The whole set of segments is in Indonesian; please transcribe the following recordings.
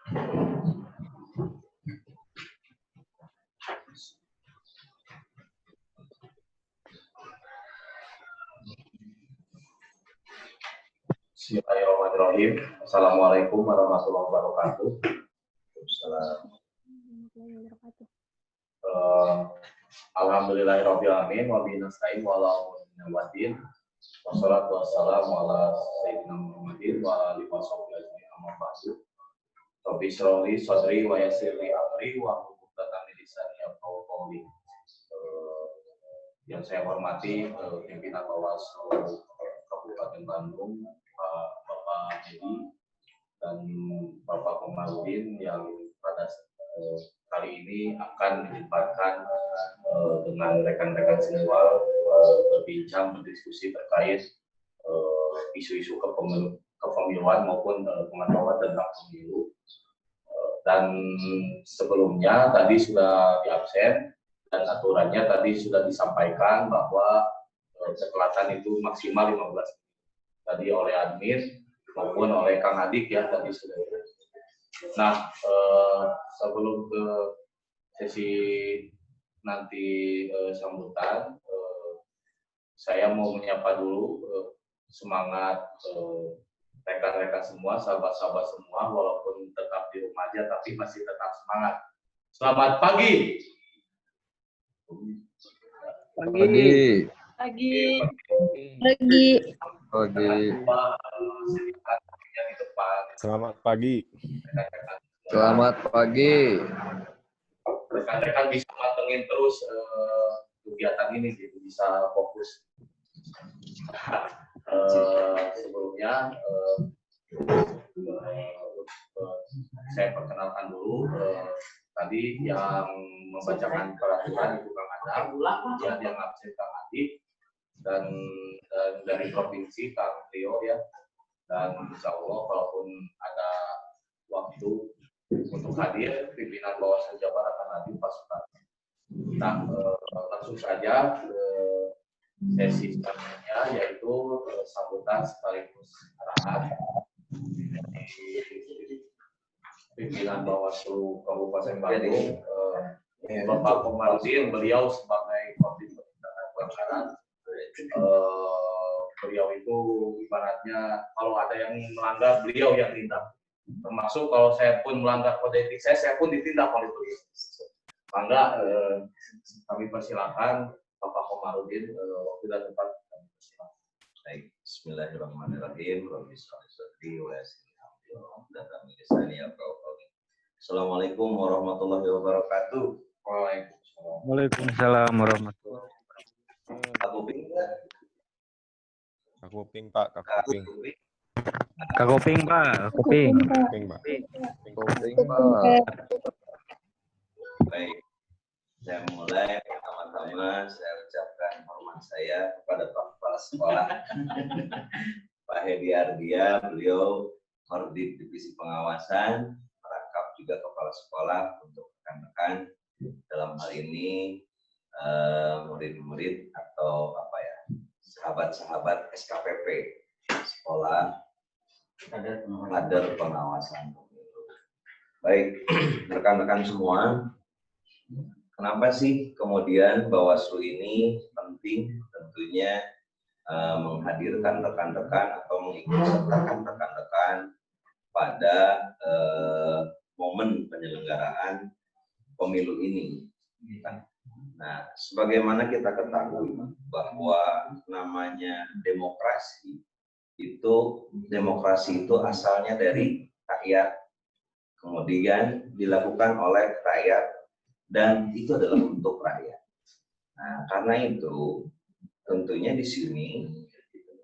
Bismillahirrahmanirrahim. Assalamualaikum warahmatullahi wabarakatuh. Alhamdulillahirrahmanirrahim. Wa bihi nasta'in wa ala umuri wassalatu wassalamu ala sayyidina Muhammadin wa alihi washabbihi ajmain. Amma ba'du. Rabbi shrah li sadri wa yassir li amri wa hlul 'uqdatam min lisani yafqahu qawli. Yang saya hormati pimpinan Bawaslu Kabupaten Bandung, Bapak Edi dan Bapak Komarudin yang pada kali ini akan ditempatkan dengan rekan-rekan semua berbincang, berdiskusi terkait isu-isu kepemiluan maupun pengetahuan tentang pemilu. Dan sebelumnya tadi sudah diabsen dan aturannya tadi sudah disampaikan bahwa perhelatan itu maksimal 15 menit tadi oleh admin maupun oleh Kang Adik ya tadi sudah. Nah, sebelum ke sesi nanti sambutan, saya mau menyapa dulu semangat rekan-rekan semua, sahabat-sahabat semua, walaupun tetap di rumah aja tapi masih tetap semangat. Selamat pagi. Pagi. Selamat pagi. Selamat pagi. Rekan-rekan bisa mantengin terus kegiatan ini, gitu, bisa fokus. Sebelumnya saya perkenalkan dulu tadi yang membacakan peraturan Ibu Kang Adam, kemudian yang absen Kang Adik, dan dari provinsi Kang Tio ya. Dan insya Allah kalaupun ada waktu untuk hadir, pimpinan Bawaslu Jabar akan hadir pasukan. Nah, langsung saja ke sesi selanjutnya, yaitu sambutan sekaligus arahan pimpinan Bawaslu Kabupaten Bandung, Bapak Komarudin. Beliau sebagai koordinator pelaksanaan, beliau itu ibaratnya kalau ada yang melanggar, beliau yang tindak. Termasuk kalau saya pun melanggar kode etik saya pun ditindak oleh beliau. Maka kami persilakan Bapak Komarudin, waktu dan tempat kami persilakan. Baik, Bismillahirrahmanirrahim. Rabbi shrah li sadri wa yassir li amri wahlul 'uqdatam min lisani yafqahu qawli. Assalamualaikum warahmatullahi wabarakatuh. Waalaikumsalam warahmatullahi wabarakatuh. Kak Kuping, Kak Kuping, Pak. Kak Kuping. Kak Kuping, Pak. Kuping, Pak. Kuping, Pak. Baik, saya mulai. Pertama-tama saya ucapkan hormat saya kepada Pak Kepala Sekolah Pak Hedi Ardia, beliau Korbit Divisi Pengawasan, merangkap juga Kepala Sekolah untuk rekan-rekan dalam hal ini murid-murid atau apa ya, sahabat-sahabat SKPP sekolah kader pengawasan pemilu. Baik, rekan-rekan semua, kenapa sih kemudian Bawaslu ini penting? Tentunya menghadirkan rekan-rekan atau mengikutsertakan rekan-rekan pada momen penyelenggaraan pemilu ini. Nah, sebagaimana kita ketahui bahwa namanya demokrasi itu asalnya dari rakyat, kemudian dilakukan oleh rakyat, dan itu adalah untuk rakyat. Nah, karena itu tentunya di sini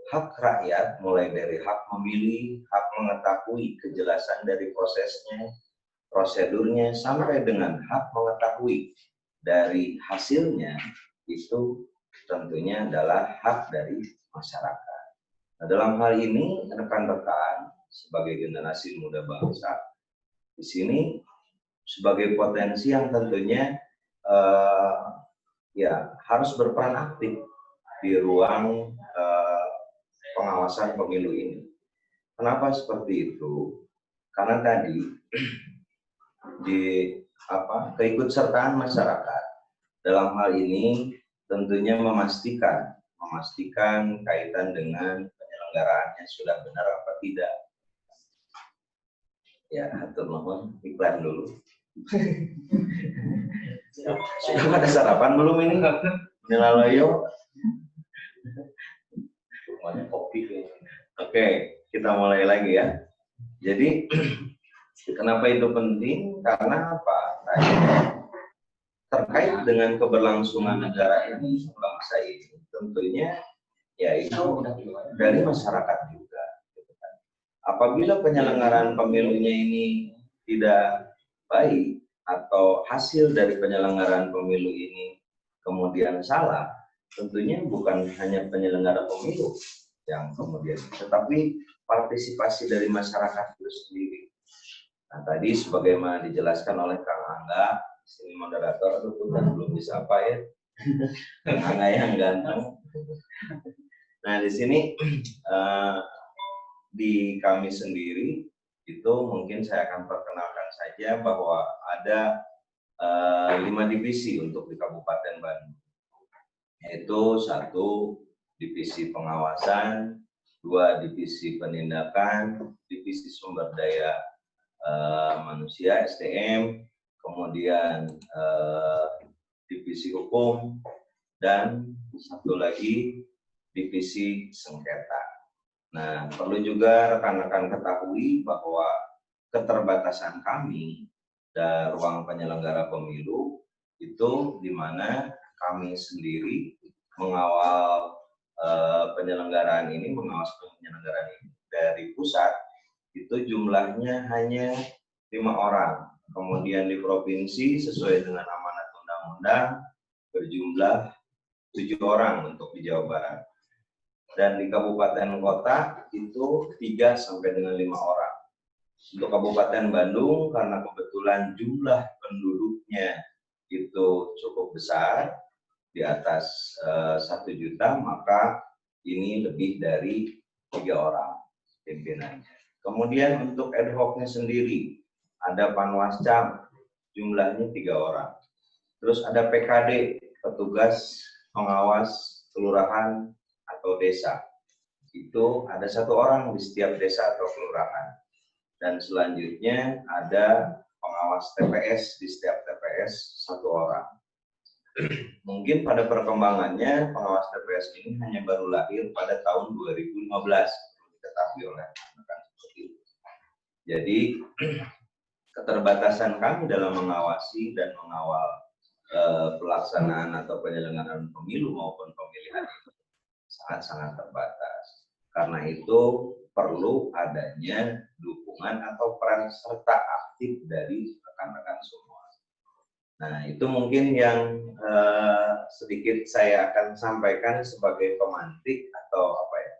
hak rakyat mulai dari hak memilih, hak mengetahui kejelasan dari prosesnya, prosedurnya, sampai dengan hak mengetahui dari hasilnya, itu tentunya adalah hak dari masyarakat. Nah, dalam hal ini rekan-rekan sebagai generasi muda bangsa di sini sebagai potensi yang tentunya ya harus berperan aktif di ruang pengawasan pemilu ini. Kenapa seperti itu? Karena tadi di keikutsertaan masyarakat. Dalam hal ini tentunya memastikan kaitan dengan penyelenggaraannya sudah benar apa tidak. Ya, hatur nuhun, iklan dulu. Sudah pada sarapan belum ini? Nilalayo. Semuanya kopi. Oke, kita mulai lagi ya. Jadi kenapa itu penting? Karena apa? Terkait dengan keberlangsungan negara ini, bangsa ini, tentunya yaitu dari masyarakat juga. Apabila penyelenggaraan pemilunya ini tidak baik atau hasil dari penyelenggaraan pemilu ini kemudian salah, tentunya bukan hanya penyelenggara pemilu yang kemudian, tetapi partisipasi dari masyarakat itu sendiri. Nah, tadi sebagaimana dijelaskan oleh Kang Angga, sini moderator, aduh kan belum bisa apa ya, Kang Angga yang ganteng. Nah, di sini di kami sendiri itu mungkin saya akan perkenalkan saja bahwa ada 5 divisi untuk di Kabupaten Bandung, yaitu 1 divisi pengawasan, 2 divisi penindakan, divisi sumber daya manusia SDM, kemudian divisi hukum, dan 1 lagi divisi sengketa. Nah, perlu juga rekan-rekan ketahui bahwa keterbatasan kami dari ruang penyelenggara pemilu itu di mana kami sendiri mengawal penyelenggaraan ini, mengawas penyelenggaraan ini dari pusat itu jumlahnya hanya 5 orang. Kemudian di provinsi sesuai dengan amanat undang-undang berjumlah 7 orang untuk di Jawa Barat. Dan di kabupaten kota itu 3 sampai dengan 5 orang. Untuk Kabupaten Bandung karena kebetulan jumlah penduduknya itu cukup besar, di atas 1 juta, maka ini lebih dari 3 orang pimpinannya. Kemudian untuk ad hoc-nya sendiri, ada Panwascam, jumlahnya 3 orang. Terus ada PKD, petugas pengawas kelurahan atau desa, itu ada 1 orang di setiap desa atau kelurahan. Dan selanjutnya ada pengawas TPS, di setiap TPS 1 orang. Mungkin pada perkembangannya pengawas TPS ini hanya baru lahir pada tahun 2015, perlu diketahui oleh rekan-rekan seperti itu. Jadi keterbatasan kami dalam mengawasi dan mengawal pelaksanaan atau penyelenggaraan pemilu maupun pemilihan ini sangat-sangat terbatas. Karena itu perlu adanya dukungan atau peran serta aktif dari rekan-rekan semua. Nah, itu mungkin yang sedikit saya akan sampaikan sebagai pemantik atau apa ya?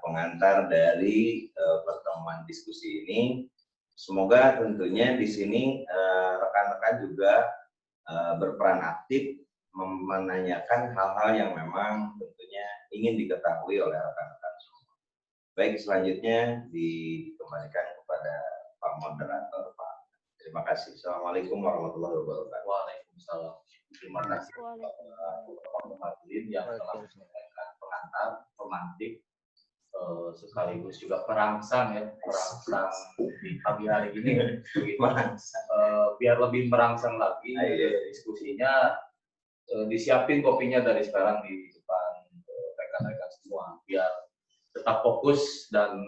Pengantar dari pertemuan diskusi ini. Semoga tentunya di sini rekan-rekan juga berperan aktif menanyakan hal-hal yang memang tentunya ingin diketahui oleh rekan-rekan semua. Baik, selanjutnya dikembalikan kepada Pak Moderator, Pak. Terima kasih. Assalamualaikum warahmatullahi wabarakatuh. Waalaikumsalam. Terima kasih Pak Hadirin yang telah menyampaikan pengantar, pemantik, sekaligus juga perangsang ya, perangsang di pagi hari ini. Biar lebih merangsang lagi diskusinya, disiapin kopinya dari sekarang di depan rekan-rekan semua, biar tetap fokus dan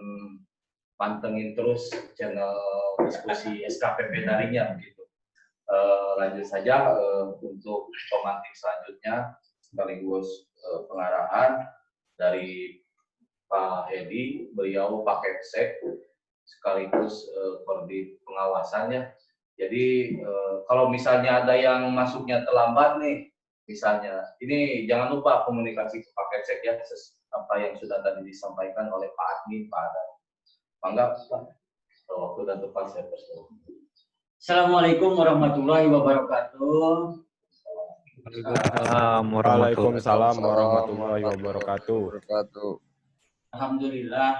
pantengin terus channel diskusi SKPP darinya begitu. Lanjut saja untuk pemantik selanjutnya, sekaligus pengarahan dari Pak Hedi, beliau Pak Kepsek, sekaligus koordinator pengawasannya. Jadi kalau misalnya ada yang masuknya terlambat nih, misalnya, ini jangan lupa komunikasi ke Pak Kepsek ya, apa yang sudah tadi disampaikan oleh Pak Admin, Pak Adam. Panggap, waktu dan tempat saya persilakan. Assalamualaikum warahmatullahi wabarakatuh. Waalaikumsalam warahmatullahi wabarakatuh. Alhamdulillah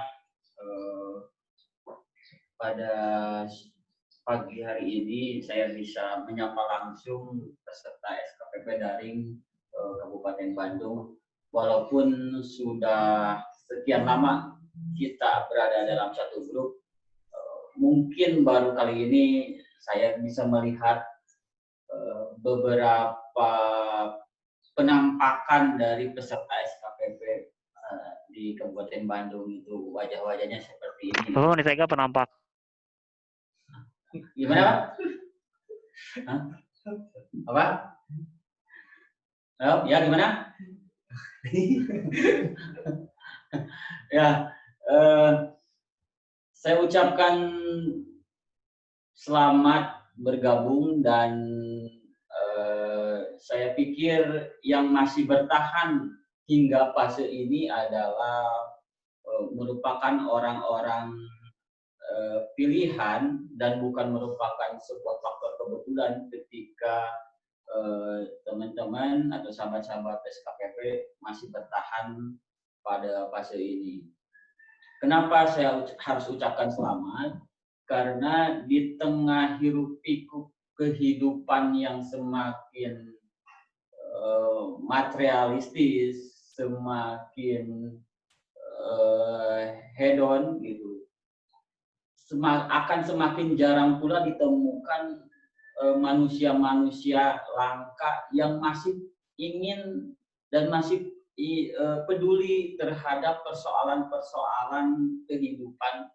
pada pagi hari ini saya bisa menyapa langsung peserta SKPP daring Kabupaten Bandung. Walaupun sudah sekian lama kita berada dalam satu grup, mungkin baru kali ini saya bisa melihat beberapa penampakan dari peserta SKPP di Kabupaten Bandung itu wajah-wajahnya seperti ini. Oh, ini saya penampak. Gimana, Pak? Hah? Apa? Oh, ya gimana? Ya, saya ucapkan selamat bergabung dan saya pikir yang masih bertahan hingga fase ini adalah merupakan orang-orang pilihan dan bukan merupakan sebuah faktor kebetulan ketika teman-teman atau sahabat-sahabat SKPP masih bertahan pada fase ini. Kenapa saya harus ucapkan selamat? Karena di tengah hiruk-pikuk kehidupan yang semakin materialistis, semakin hedon gitu, akan semakin jarang pula ditemukan manusia-manusia langka yang masih ingin dan masih peduli terhadap persoalan-persoalan kehidupan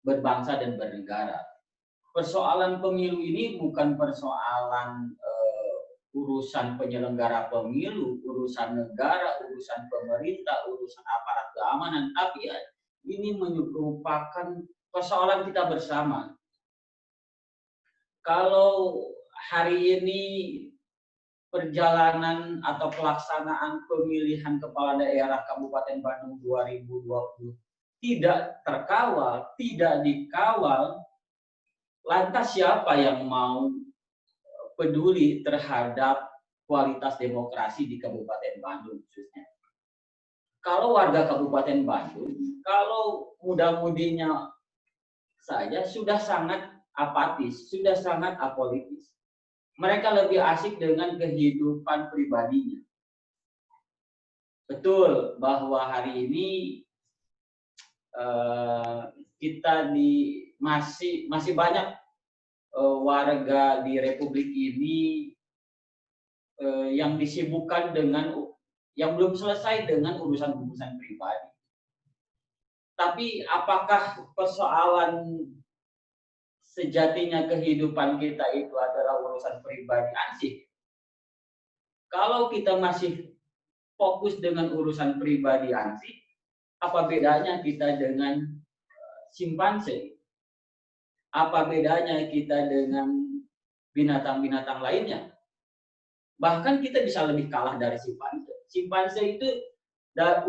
berbangsa dan bernegara. Persoalan pemilu ini bukan persoalan urusan penyelenggara pemilu, urusan negara, urusan pemerintah, urusan aparat keamanan, tapi ya, ini merupakan persoalan kita bersama. Kalau hari ini perjalanan atau pelaksanaan pemilihan kepala daerah Kabupaten Bandung 2020 tidak terkawal, tidak dikawal, lantas siapa yang mau peduli terhadap kualitas demokrasi di Kabupaten Bandung khususnya? Kalau warga Kabupaten Bandung, kalau muda-mudinya saja sudah sangat apatis, sudah sangat apolitis. Mereka lebih asik dengan kehidupan pribadinya. Betul bahwa hari ini kita masih banyak warga di Republik ini yang disibukkan dengan yang belum selesai dengan urusan-urusan pribadi. Tapi apakah persoalan sejatinya kehidupan kita itu adalah urusan pribadi ansih? Kalau kita masih fokus dengan urusan pribadi ansih, apa bedanya kita dengan simpanse? Apa bedanya kita dengan binatang-binatang lainnya? Bahkan kita bisa lebih kalah dari simpanse. Simpanse itu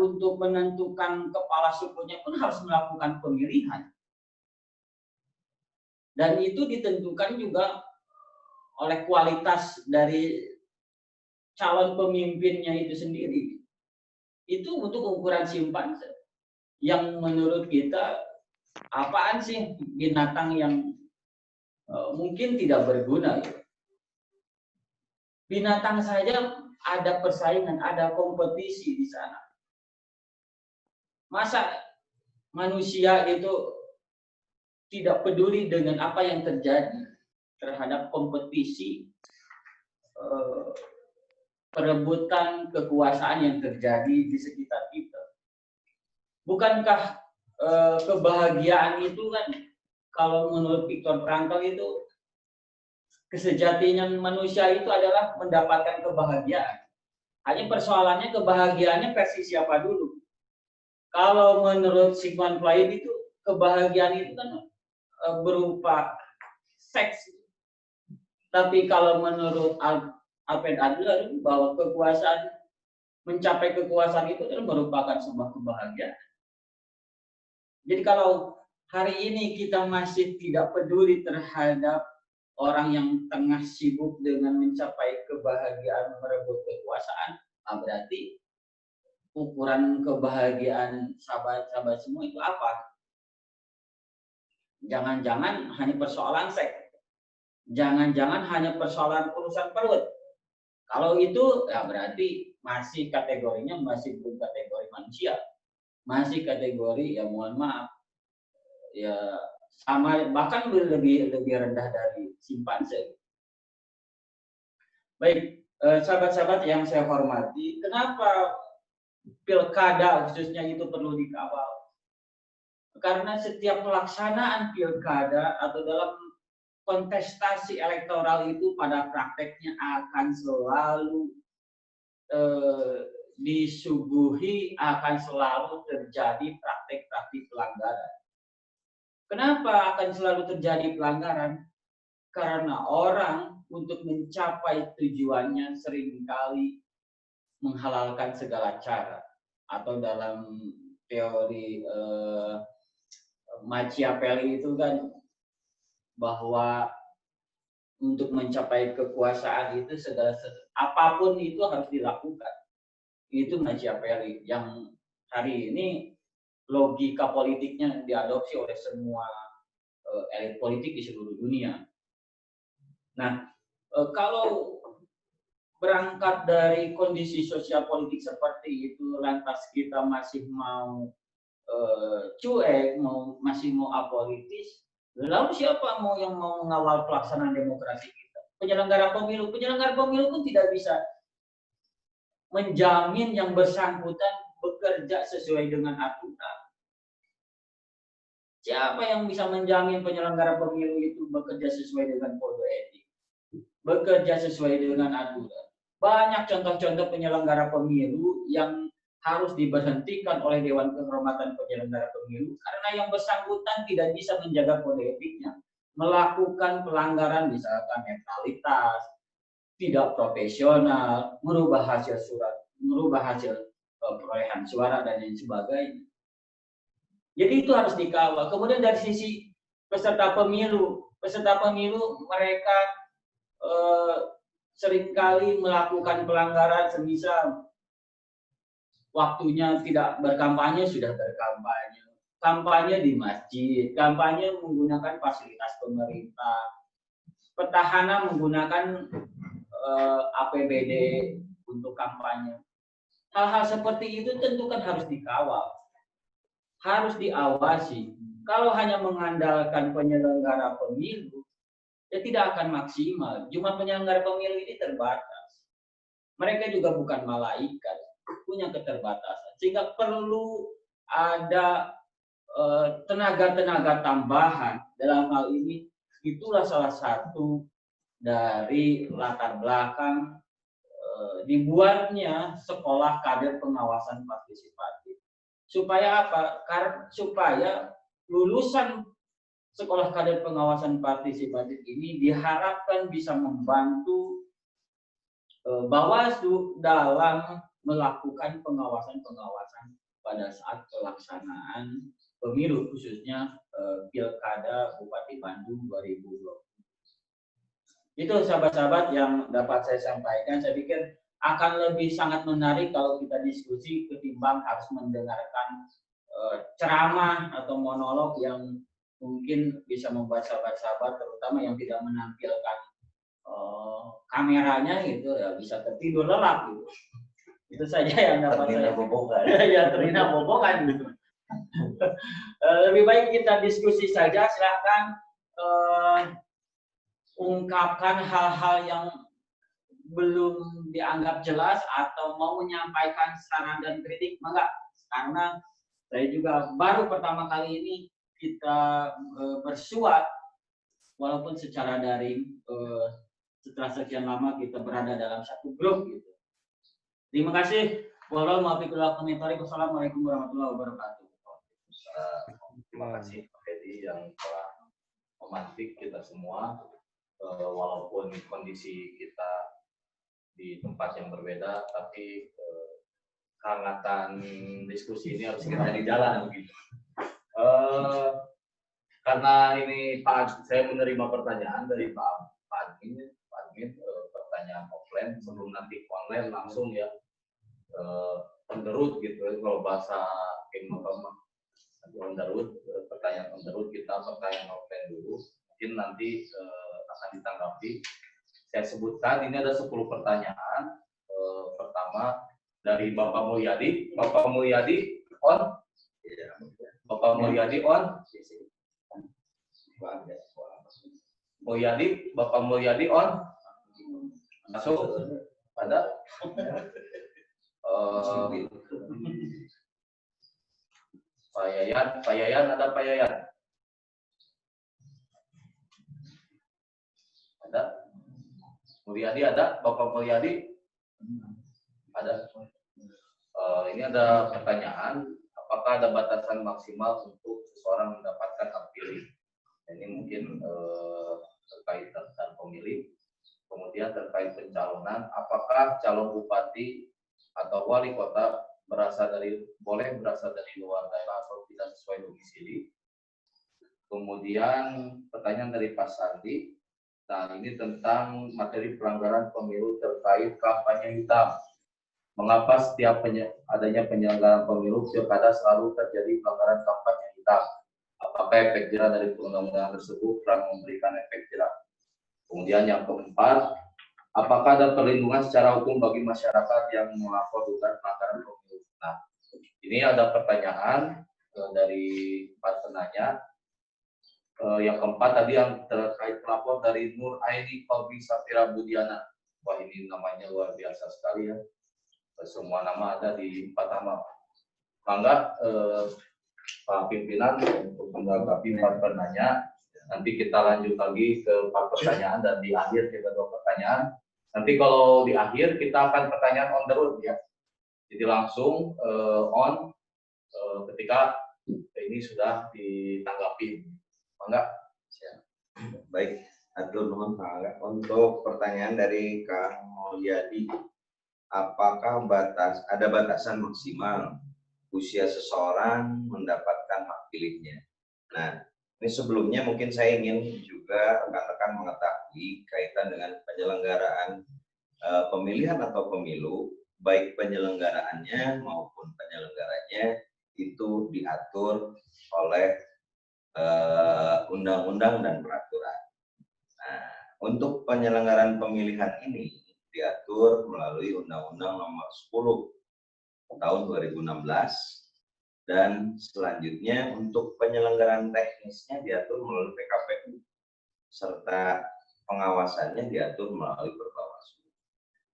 untuk menentukan kepala sukunya pun harus melakukan pemilihan. Dan itu ditentukan juga oleh kualitas dari calon pemimpinnya itu sendiri. Itu untuk ukuran simpanse. Yang menurut kita, apaan sih binatang yang mungkin tidak berguna? Binatang saja ada persaingan, ada kompetisi di sana. Masa manusia itu tidak peduli dengan apa yang terjadi terhadap kompetisi perebutan kekuasaan yang terjadi di sekitar kita? Bukankah kebahagiaan itu kan, kalau menurut Viktor Frankl itu, kesejatinya manusia itu adalah mendapatkan kebahagiaan. Hanya persoalannya kebahagiaannya versi siapa dulu. Kalau menurut Sigmund Freud itu kebahagiaan itu kan berupa seks. Tapi kalau menurut Alfred Adler bahwa kekuasaan, mencapai kekuasaan itu adalah merupakan sebuah kebahagiaan. Jadi kalau hari ini kita masih tidak peduli terhadap orang yang tengah sibuk dengan mencapai kebahagiaan merebut kekuasaan, berarti ukuran kebahagiaan sahabat-sahabat semua itu apa? Jangan-jangan hanya persoalan seks. Jangan-jangan hanya persoalan urusan perut. Kalau itu ya berarti masih kategorinya masih belum kategori manusia, masih kategori ya mohon maaf ya sama bahkan lebih rendah dari simpanse. Baik, sahabat-sahabat yang saya hormati, kenapa pilkada khususnya itu perlu dikawal? Karena setiap pelaksanaan pilkada atau dalam kontestasi elektoral itu pada prakteknya akan selalu disuguhi, akan selalu terjadi praktek-praktek pelanggaran. Kenapa akan selalu terjadi pelanggaran? Karena orang untuk mencapai tujuannya seringkali menghalalkan segala cara, atau dalam teori Machiavelli itu kan bahwa untuk mencapai kekuasaan itu segala apapun itu harus dilakukan. Itu Machiavelli yang hari ini logika politiknya diadopsi oleh semua elit politik di seluruh dunia. Nah, kalau berangkat dari kondisi sosial politik seperti itu, lantas kita masih mau cuek, masih mau apolitis, lalu siapa yang mau mengawal pelaksanaan demokrasi kita? Penyelenggara pemilu pun tidak bisa menjamin yang bersangkutan bekerja sesuai dengan aturan. Siapa yang bisa menjamin penyelenggara pemilu itu bekerja sesuai dengan kode etik? Bekerja sesuai dengan aturan. Banyak contoh-contoh penyelenggara pemilu yang harus diberhentikan oleh Dewan Kehormatan Penyelenggara Pemilu karena yang bersangkutan tidak bisa menjaga kode etiknya, melakukan pelanggaran misalkan netralitas, tidak profesional, merubah hasil perolehan suara dan lain sebagainya. Jadi itu harus dikawal. Kemudian dari sisi peserta pemilu mereka seringkali melakukan pelanggaran, semisal waktunya tidak berkampanye sudah berkampanye, kampanye di masjid, kampanye menggunakan fasilitas pemerintah, petahana menggunakan APBD untuk kampanye. Hal-hal seperti itu tentu kan harus dikawal, harus diawasi. Kalau hanya mengandalkan penyelenggara pemilu, ya tidak akan maksimal. Jumlah penyelenggara pemilu ini terbatas. Mereka juga bukan malaikat, punya keterbatasan. Sehingga perlu ada tenaga-tenaga tambahan dalam hal ini. Itulah salah satu dari latar belakang dibuatnya sekolah kader pengawasan partisipatif. Supaya apa? Supaya lulusan sekolah kader pengawasan partisipatif ini diharapkan bisa membantu Bawaslu dalam melakukan pengawasan-pengawasan pada saat pelaksanaan pemilu, khususnya Pilkada Bupati Bandung 2020. Itu sahabat-sahabat yang dapat saya sampaikan. Saya pikir akan lebih sangat menarik kalau kita diskusi ketimbang harus mendengarkan ceramah atau monolog yang mungkin bisa membuat sahabat-sahabat terutama yang tidak menampilkan kameranya gitu ya bisa tertidur lelap gitu. Itu saja yang dapat saya bobogan. Ya terhina bobogan gitu. Lebih baik kita diskusi saja. Silakan ungkapkan hal-hal yang belum dianggap jelas atau mau menyampaikan saran dan kritik, enggak, karena saya juga baru pertama kali ini kita bersuat walaupun secara daring setelah sekian lama kita berada dalam satu grup gitu. Terima kasih. Wassalamualaikum warahmatullahi wabarakatuh. Terima kasih Pak Edi yang telah memantik kita semua walaupun kondisi kita di tempat yang berbeda, tapi kehangatan diskusi ini harus kita di jalan begitu. Karena ini Pak, saya menerima pertanyaan dari Pak Admin, pertanyaan offline sebelum nanti online langsung ya underwood gitu. Kalau bahasa underwood, pertanyaan underwood kita pertanyaan offline dulu. Mungkin nanti akan ditanggapi. Saya sebutkan ini ada 10 pertanyaan. Pertama dari Bapak Mulyadi. Bapak Mulyadi on. Bapak Mulyadi on. Mulyadi, Bapak Mulyadi on. Masuk. Ada. Pak Yayan ada Pak Yayan? Ada? Mulyadi ada? Bapak Mulyadi? Ada. Ini ada pertanyaan, apakah ada batasan maksimal untuk seseorang mendapatkan hak pilih? Ini mungkin terkait daftar pemilih. Kemudian terkait pencalonan, apakah calon bupati atau wali kota boleh berasal dari luar daerah atau tidak sesuai domisili. Kemudian pertanyaan dari Pak Sandi. Nah, ini tentang materi pelanggaran pemilu terkait kampanye hitam. Mengapa setiap adanya penyelenggaraan pemilu pilkada selalu terjadi pelanggaran kampanye hitam? Apakah efek jerah dari undang-undang tersebut telah memberikan efek jerah? Kemudian yang keempat, apakah ada perlindungan secara hukum bagi masyarakat yang melapor dugaan pelanggaran pemilu? Nah, ini ada pertanyaan dari Pak penanya. Yang keempat tadi yang terkait pelapor dari Nur Aini Kolbi Safira Budiana. Wah, ini namanya luar biasa sekali ya. Semua nama ada di 4 nama. Mangga Pak pimpinan untuk menanggapi 4 penanya. Nanti kita lanjut lagi ke 4 pertanyaan dan di akhir kita 2 pertanyaan. Nanti kalau di akhir kita akan pertanyaan on the road ya. Jadi langsung on ketika ini sudah ditanggapi. Enggak? Baik, atur nuhun Pak Angga. Untuk pertanyaan dari Kang Mulyadi, apakah ada batasan maksimal usia seseorang mendapatkan hak pilihnya? Nah, ini sebelumnya mungkin saya ingin juga rekan-rekan mengetahui kaitan dengan penyelenggaraan pemilihan atau pemilu, baik penyelenggaraannya maupun penyelenggaranya itu diatur oleh undang-undang dan peraturan. Nah, untuk penyelenggaraan pemilihan ini diatur melalui Undang-Undang Nomor 10 Tahun 2016 dan selanjutnya untuk penyelenggaraan teknisnya diatur melalui PKPU serta pengawasannya diatur melalui Perbawaslu.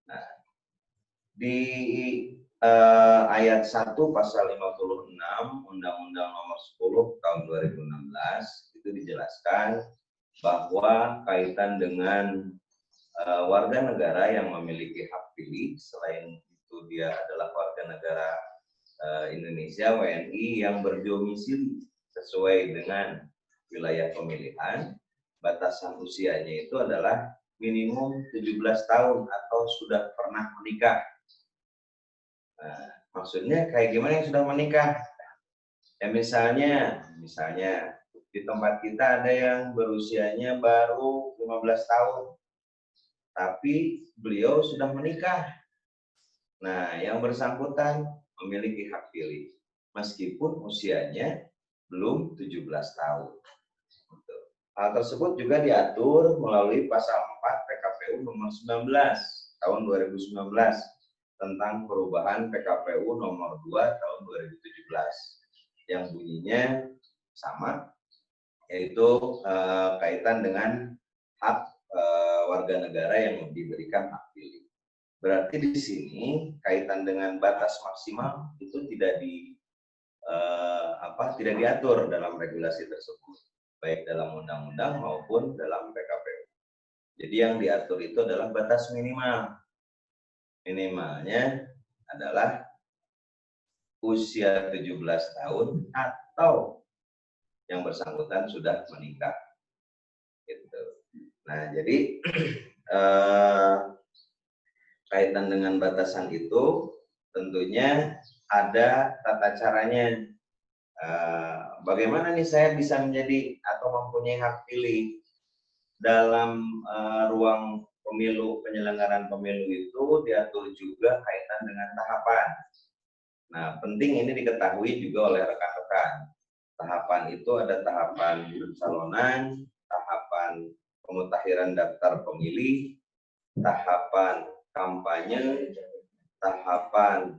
Nah, di ayat 1 pasal 56 Undang-Undang Nomor 10 Tahun 2016 itu dijelaskan bahwa kaitan dengan warga negara yang memiliki hak pilih, selain itu dia adalah warga negara Indonesia WNI yang berdomisili sesuai dengan wilayah pemilihan, batasan usianya itu adalah minimum 17 tahun atau sudah pernah menikah. Nah, maksudnya kayak gimana yang sudah menikah? Ya misalnya di tempat kita ada yang berusianya baru 15 tahun, tapi beliau sudah menikah. Nah, yang bersangkutan memiliki hak pilih, meskipun usianya belum 17 tahun. Hal tersebut juga diatur melalui pasal 4 PKPU nomor 19 tahun 2019 tentang perubahan PKPU nomor 2 tahun 2017 yang bunyinya sama, yaitu kaitan dengan hak warga negara yang diberikan hak pilih. Berarti di sini kaitan dengan batas maksimal itu tidak diatur dalam regulasi tersebut, baik dalam undang-undang maupun dalam PKPU. Jadi yang diatur itu adalah batas minimal. Minimalnya adalah usia 17 tahun atau yang bersangkutan sudah menikah. Gitu. Nah, jadi kaitan dengan batasan itu tentunya ada tata caranya. Bagaimana nih saya bisa menjadi atau mempunyai hak pilih dalam ruang pemilu, penyelenggaraan pemilu itu diatur juga kaitan dengan tahapan. Nah, penting ini diketahui juga oleh rekan-rekan. Tahapan itu ada tahapan pencalonan, tahapan pemutahiran pemutakhiran daftar pemilih, tahapan kampanye, tahapan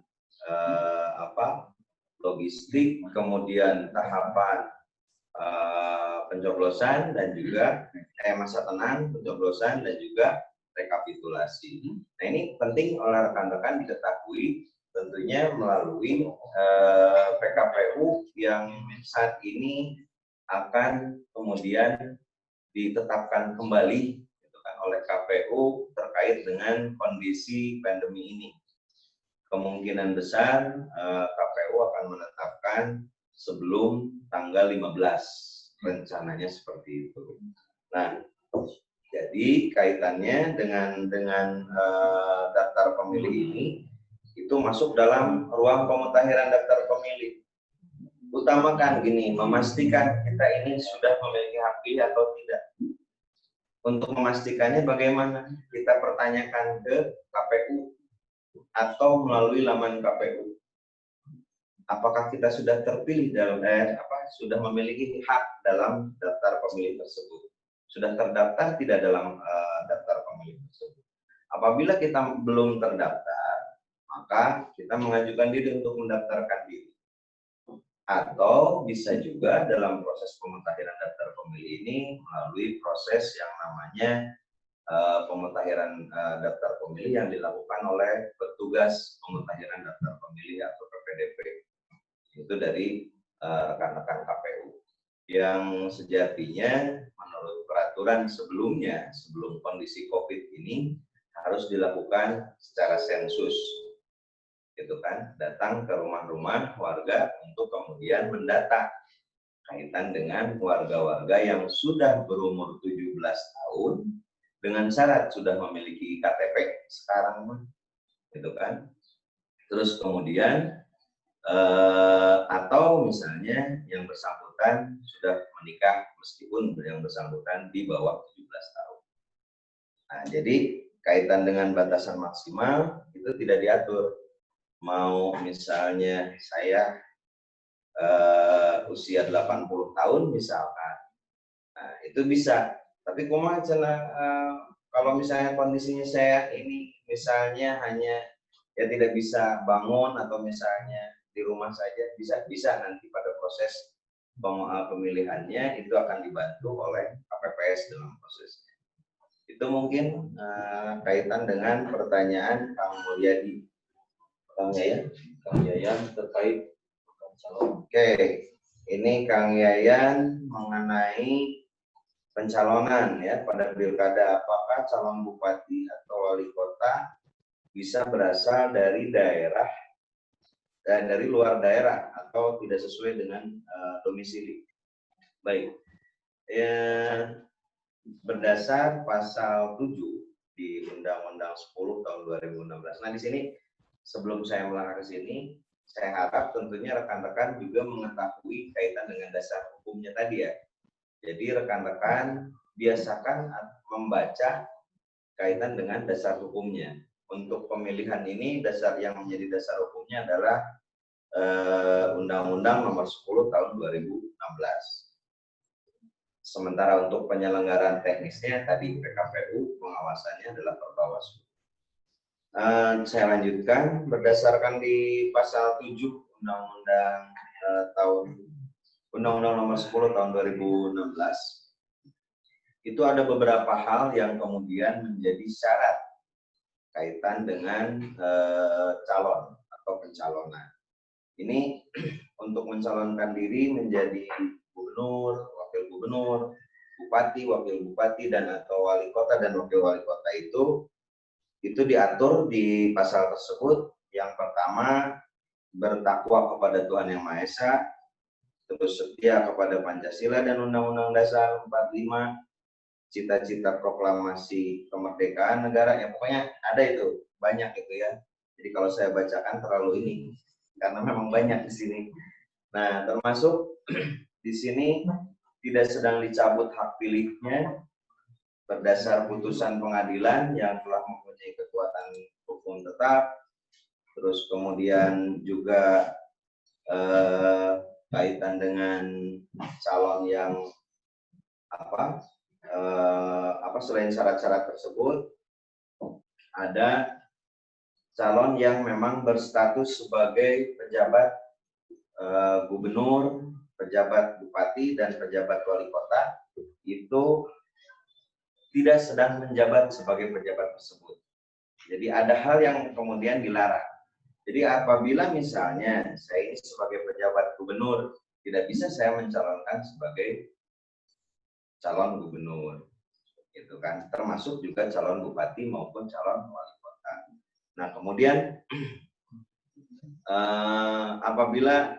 logistik, kemudian tahapan pencoblosan dan juga masa tenang, pencoblosan dan juga rekapitulasi. Nah, ini penting oleh rekan-rekan diketahui tentunya melalui PKPU yang saat ini akan kemudian ditetapkan kembali gitu kan, oleh KPU terkait dengan kondisi pandemi ini. Kemungkinan besar KPU akan menetapkan sebelum tanggal 15, rencananya seperti itu. Nah, jadi kaitannya dengan daftar pemilih ini itu masuk dalam ruang pemutakhiran daftar pemilih. Utamakan gini, memastikan kita ini sudah memiliki hak pilih atau tidak. Untuk memastikannya bagaimana? Kita pertanyakan ke KPU atau melalui laman KPU. Apakah kita sudah terpilih dalam sudah memiliki hak dalam daftar pemilih tersebut? Sudah terdaftar tidak dalam daftar pemilih tersebut? Apabila kita belum terdaftar, maka kita mengajukan diri untuk mendaftarkan diri. Atau bisa juga dalam proses pemutakhiran daftar pemilih ini melalui proses yang namanya pemutakhiran daftar pemilih yang dilakukan oleh petugas pemutakhiran daftar pemilih atau PPDP. Itu dari rekan-rekan KPU. Yang sejatinya menurut peraturan sebelumnya, sebelum kondisi COVID ini, harus dilakukan secara sensus. Gitu kan, datang ke rumah-rumah warga untuk kemudian mendata kaitan dengan warga-warga yang sudah berumur 17 tahun dengan syarat sudah memiliki KTP sekarang, gitu kan. Terus kemudian atau misalnya yang bersangkutan sudah menikah meskipun yang bersangkutan di bawah 17 tahun. Nah, jadi kaitan dengan batasan maksimal itu tidak diatur. Mau misalnya saya usia 80 tahun misalkan, nah, itu bisa. Tapi kalau misalnya kondisinya saya ini misalnya hanya ya tidak bisa bangun atau misalnya di rumah saja, bisa nanti pada proses pemilihannya itu akan dibantu oleh KPPS dalam prosesnya. Itu mungkin kaitan dengan pertanyaan Kang Mulyadi. Kang Yayan terkait calon. Oke, ini Kang Yayan mengenai pencalonan ya pada pilkada. Apakah calon bupati atau wali kota bisa berasal dari daerah dan dari luar daerah atau tidak sesuai dengan domisili? Baik, ya, berdasar pasal 7 di Undang-Undang 10 tahun 2016. Nah, di sini sebelum saya melangkah ke sini, saya harap tentunya rekan-rekan juga mengetahui kaitan dengan dasar hukumnya tadi ya. Jadi rekan-rekan biasakan membaca kaitan dengan dasar hukumnya. Untuk pemilihan ini dasar yang menjadi dasar hukumnya adalah Undang-Undang Nomor 10 tahun 2016. Sementara untuk penyelenggaraan teknisnya tadi PKPU, pengawasannya adalah Perbawaslu. Saya lanjutkan berdasarkan di pasal 7 Undang-Undang Nomor 10 tahun 2016 itu ada beberapa hal yang kemudian menjadi syarat kaitan dengan calon atau pencalonan. Ini untuk mencalonkan diri menjadi gubernur, wakil gubernur, bupati, wakil bupati dan atau wali kota dan wakil wali kota itu diatur di pasal tersebut. Yang pertama, bertakwa kepada Tuhan Yang Maha Esa, terus setia kepada Pancasila dan Undang-Undang Dasar 45, cita-cita proklamasi kemerdekaan negara, ya pokoknya ada itu, banyak itu ya. Jadi kalau saya bacakan terlalu ini, karena memang banyak di sini. Nah, termasuk di sini tidak sedang dicabut hak pilihnya berdasar putusan pengadilan yang telah mempunyai kekuatan hukum tetap. Terus kemudian juga kaitan dengan calon yang selain syarat-syarat tersebut, ada calon yang memang berstatus sebagai pejabat gubernur, pejabat bupati, dan pejabat wali kota, itu tidak sedang menjabat sebagai pejabat tersebut. Jadi ada hal yang kemudian dilarang. Jadi apabila misalnya saya ini sebagai pejabat gubernur, tidak bisa saya mencalonkan sebagai calon gubernur, gitu kan? Termasuk juga calon bupati maupun calon wali kota. Nah kemudian apabila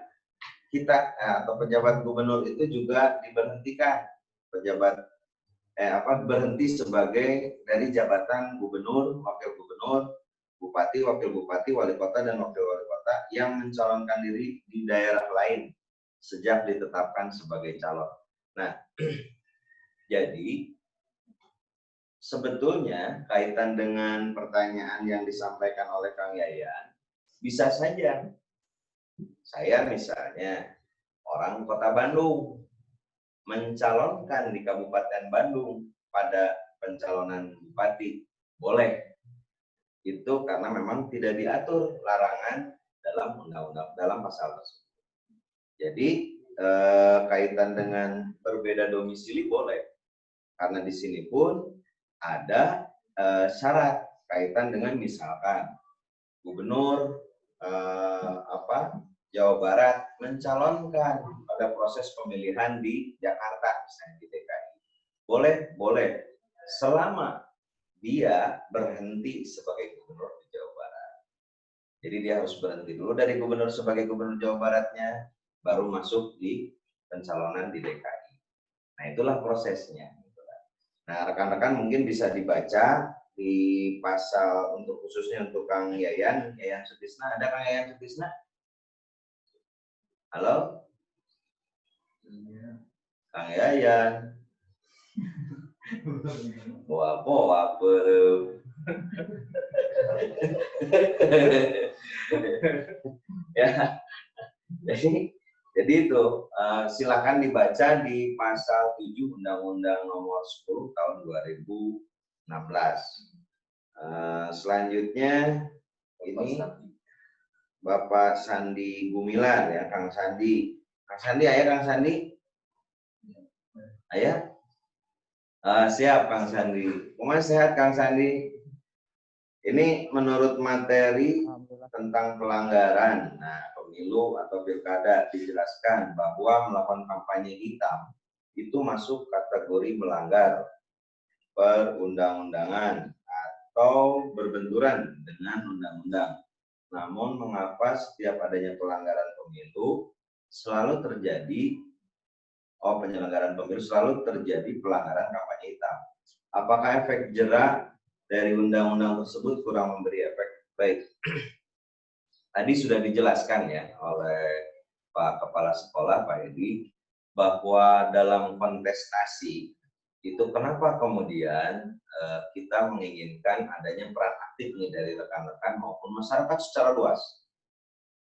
kita atau pejabat gubernur itu juga diberhentikan, berhenti sebagai dari jabatan gubernur, wakil gubernur, bupati, wakil bupati, wali kota, dan wakil wali kota yang mencalonkan diri di daerah lain sejak ditetapkan sebagai calon. Nah, jadi sebetulnya kaitan dengan pertanyaan yang disampaikan oleh Kang Yayan, bisa saja saya misalnya orang Kota Bandung mencalonkan di Kabupaten Bandung pada pencalonan bupati, boleh. Itu karena memang tidak diatur larangan dalam undang-undang, dalam pasal tersebut. Jadi kaitan dengan berbeda domisili boleh, karena di sini pun ada syarat kaitan dengan misalkan gubernur Jawa Barat mencalonkan pada proses pemilihan di Jakarta, misalnya di DKI. Boleh, selama dia berhenti sebagai gubernur di Jawa Barat. Jadi dia harus berhenti dulu dari gubernur sebagai gubernur Jawa Baratnya, baru masuk di pencalonan di DKI. Nah itulah prosesnya. Nah rekan-rekan mungkin bisa dibaca di pasal untuk khususnya untuk Kang Yayan Sutisna. Ada Kang Yayan Sutisna? Halo? Kang Yayan. Apa? Ya, jadi itu silakan dibaca di pasal 7 Undang-Undang Nomor 10 Tahun 2016. Selanjutnya ini Bapak Sandi Gumilar ya, Kang Sandi. Kang Sandi, ayah Kang Sandi? Ayah? Siap Kang Sandi. Kumaha sehat Kang Sandi? Ini menurut materi tentang pelanggaran. Nah, pemilu atau pilkada dijelaskan bahwa melakukan kampanye hitam itu masuk kategori melanggar perundang-undangan atau berbenturan dengan undang-undang. Namun mengapa setiap adanya pelanggaran pemilu selalu terjadi penyelenggaraan pemilu selalu terjadi pelanggaran kampanye hitam? Apakah efek jera dari undang-undang tersebut kurang memberi efek? Baik, tadi sudah dijelaskan ya oleh Pak Kepala Sekolah, Pak Edi, bahwa dalam kontestasi itu kenapa kemudian kita menginginkan adanya peran aktif nih dari rekan-rekan maupun masyarakat secara luas.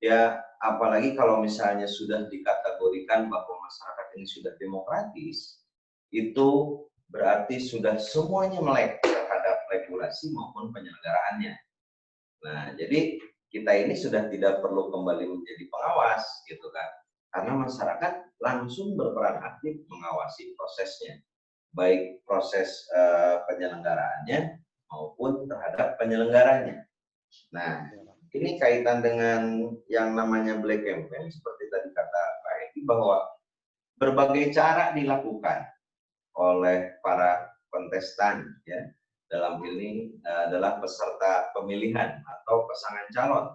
Ya, apalagi kalau misalnya sudah dikategorikan bahwa masyarakat ini sudah demokratis, itu berarti sudah semuanya melek terhadap regulasi maupun penyelenggaraannya. Nah, jadi kita ini sudah tidak perlu kembali menjadi pengawas, gitu kan? Karena masyarakat langsung berperan aktif mengawasi prosesnya, baik proses penyelenggaraannya maupun terhadap penyelenggaranya. Nah, ini kaitan dengan yang namanya black campaign, seperti tadi kata Pak Edi, bahwa berbagai cara dilakukan oleh para kontestan, ya, dalam ini adalah peserta pemilihan atau pasangan calon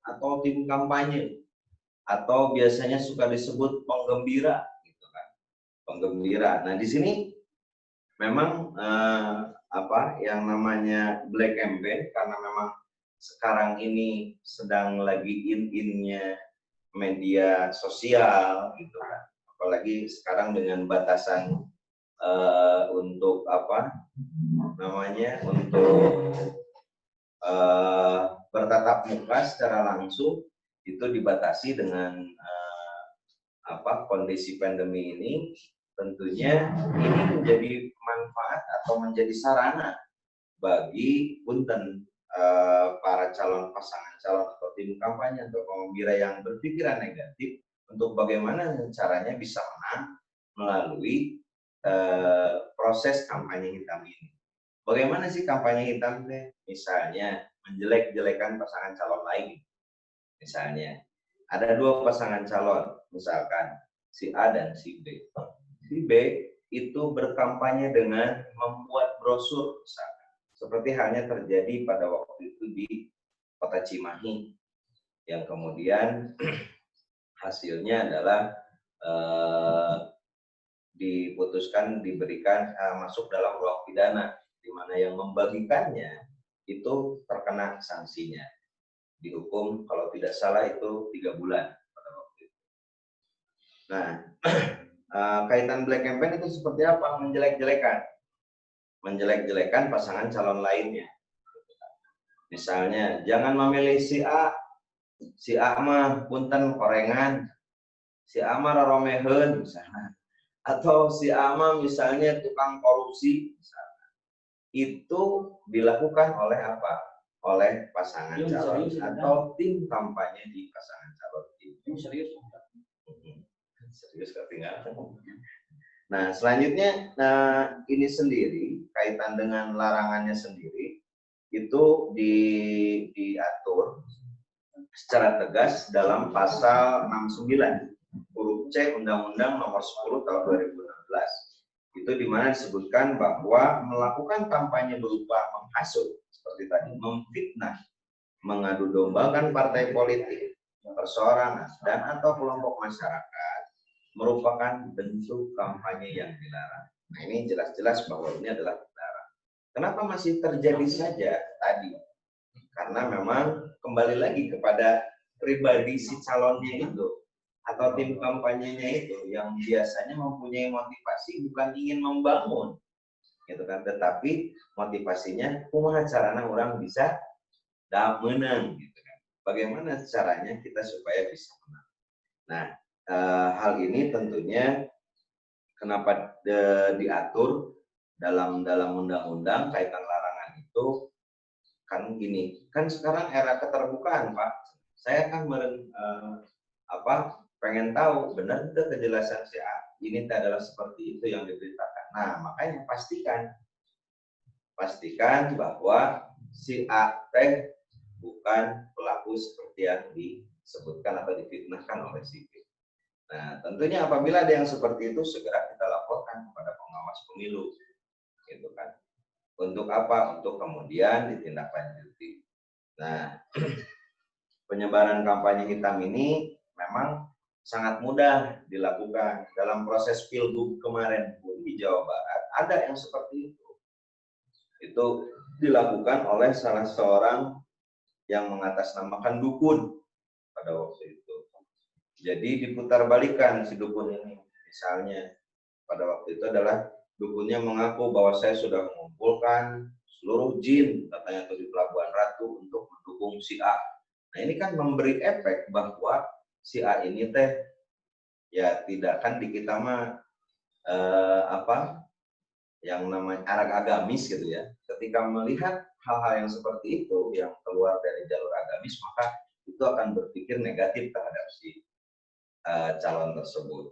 atau tim kampanye, atau biasanya suka disebut penggembira, gitu kan, penggembira. Nah, di sini memang yang namanya black campaign, karena memang sekarang ini sedang lagi in-innya media sosial, gitu kan. Apalagi sekarang dengan batasan untuk untuk bertatap muka secara langsung itu dibatasi dengan kondisi pandemi ini. tentunya ini menjadi manfaat atau menjadi sarana bagi punten para calon pasangan calon atau tim kampanye atau pembira yang berpikiran negatif untuk bagaimana caranya bisa menang melalui proses kampanye hitam ini. Bagaimana sih kampanye hitam? Misalnya menjelek-jelekan pasangan calon lain. Misalnya ada dua pasangan calon, misalkan si A dan si B. Si B itu berkampanye dengan membuat brosur, misalkan. Seperti halnya terjadi pada waktu itu di Kota Cimahi, yang kemudian hasilnya adalah diputuskan diberikan masuk dalam ruang pidana, di mana yang membagikannya itu terkena sanksinya, dihukum kalau tidak salah itu 3 bulan pada waktu itu. Nah, kaitan black campaign itu seperti apa? Menjelek-jelekan pasangan calon lainnya. Misalnya, jangan memilih si A mah punten korengan, si A mah roromehen misalnya. Atau si A misalnya tukang korupsi, misalnya. Itu dilakukan oleh apa? Oleh pasangan calon atau tim kampanye di pasangan calon itu. Serius ketinggalan. Nah, selanjutnya ini sendiri kaitan dengan larangannya sendiri itu diatur secara tegas dalam pasal 69 huruf C Undang-Undang Nomor 10 Tahun 2016. Itu di mana disebutkan bahwa melakukan kampanye berupa menghasut seperti tadi, memfitnah, mengadu dombakan partai politik, perseorangan dan atau kelompok masyarakat merupakan bentuk kampanye yang dilarang. Nah, ini jelas-jelas bahwa ini adalah dilarang. Kenapa masih terjadi saja tadi? Karena memang kembali lagi kepada pribadi si calonnya itu atau tim kampanyenya itu yang biasanya mempunyai motivasi bukan ingin membangun, gitu kan? Tetapi motivasinya kumaha carana orang bisa menang, gitu kan? Bagaimana caranya kita supaya bisa menang? Nah, hal ini tentunya kenapa diatur dalam undang-undang kaitan larangan itu kan gini, kan sekarang era keterbukaan, Pak. Saya kan pengen tahu benar itu kejelasan si A ini adalah seperti itu yang diberitakan. Nah, makanya pastikan bahwa si A teh bukan pelaku seperti yang disebutkan atau difitnahkan oleh si B. Nah, tentunya apabila ada yang seperti itu segera kita laporkan kepada pengawas pemilu, gitu kan. Untuk apa? Untuk kemudian ditindaklanjuti. Nah, penyebaran kampanye hitam ini memang sangat mudah dilakukan. Dalam proses pilgub kemarin pun di Jawa Barat ada yang seperti itu. Itu dilakukan oleh salah seorang yang mengatasnamakan dukun pada waktu itu. Jadi diputarbalikan si dukun ini. Misalnya pada waktu itu adalah dukunnya mengaku bahwa saya sudah mengumpulkan seluruh jin katanya di Pelabuhan Ratu untuk mendukung si A. Nah, ini kan memberi efek bahwa si A ini teh ya tidak kan di kita mah yang namanya arag agamis gitu ya. Ketika melihat hal-hal yang seperti itu yang keluar dari jalur agamis, maka itu akan berpikir negatif terhadap si calon tersebut.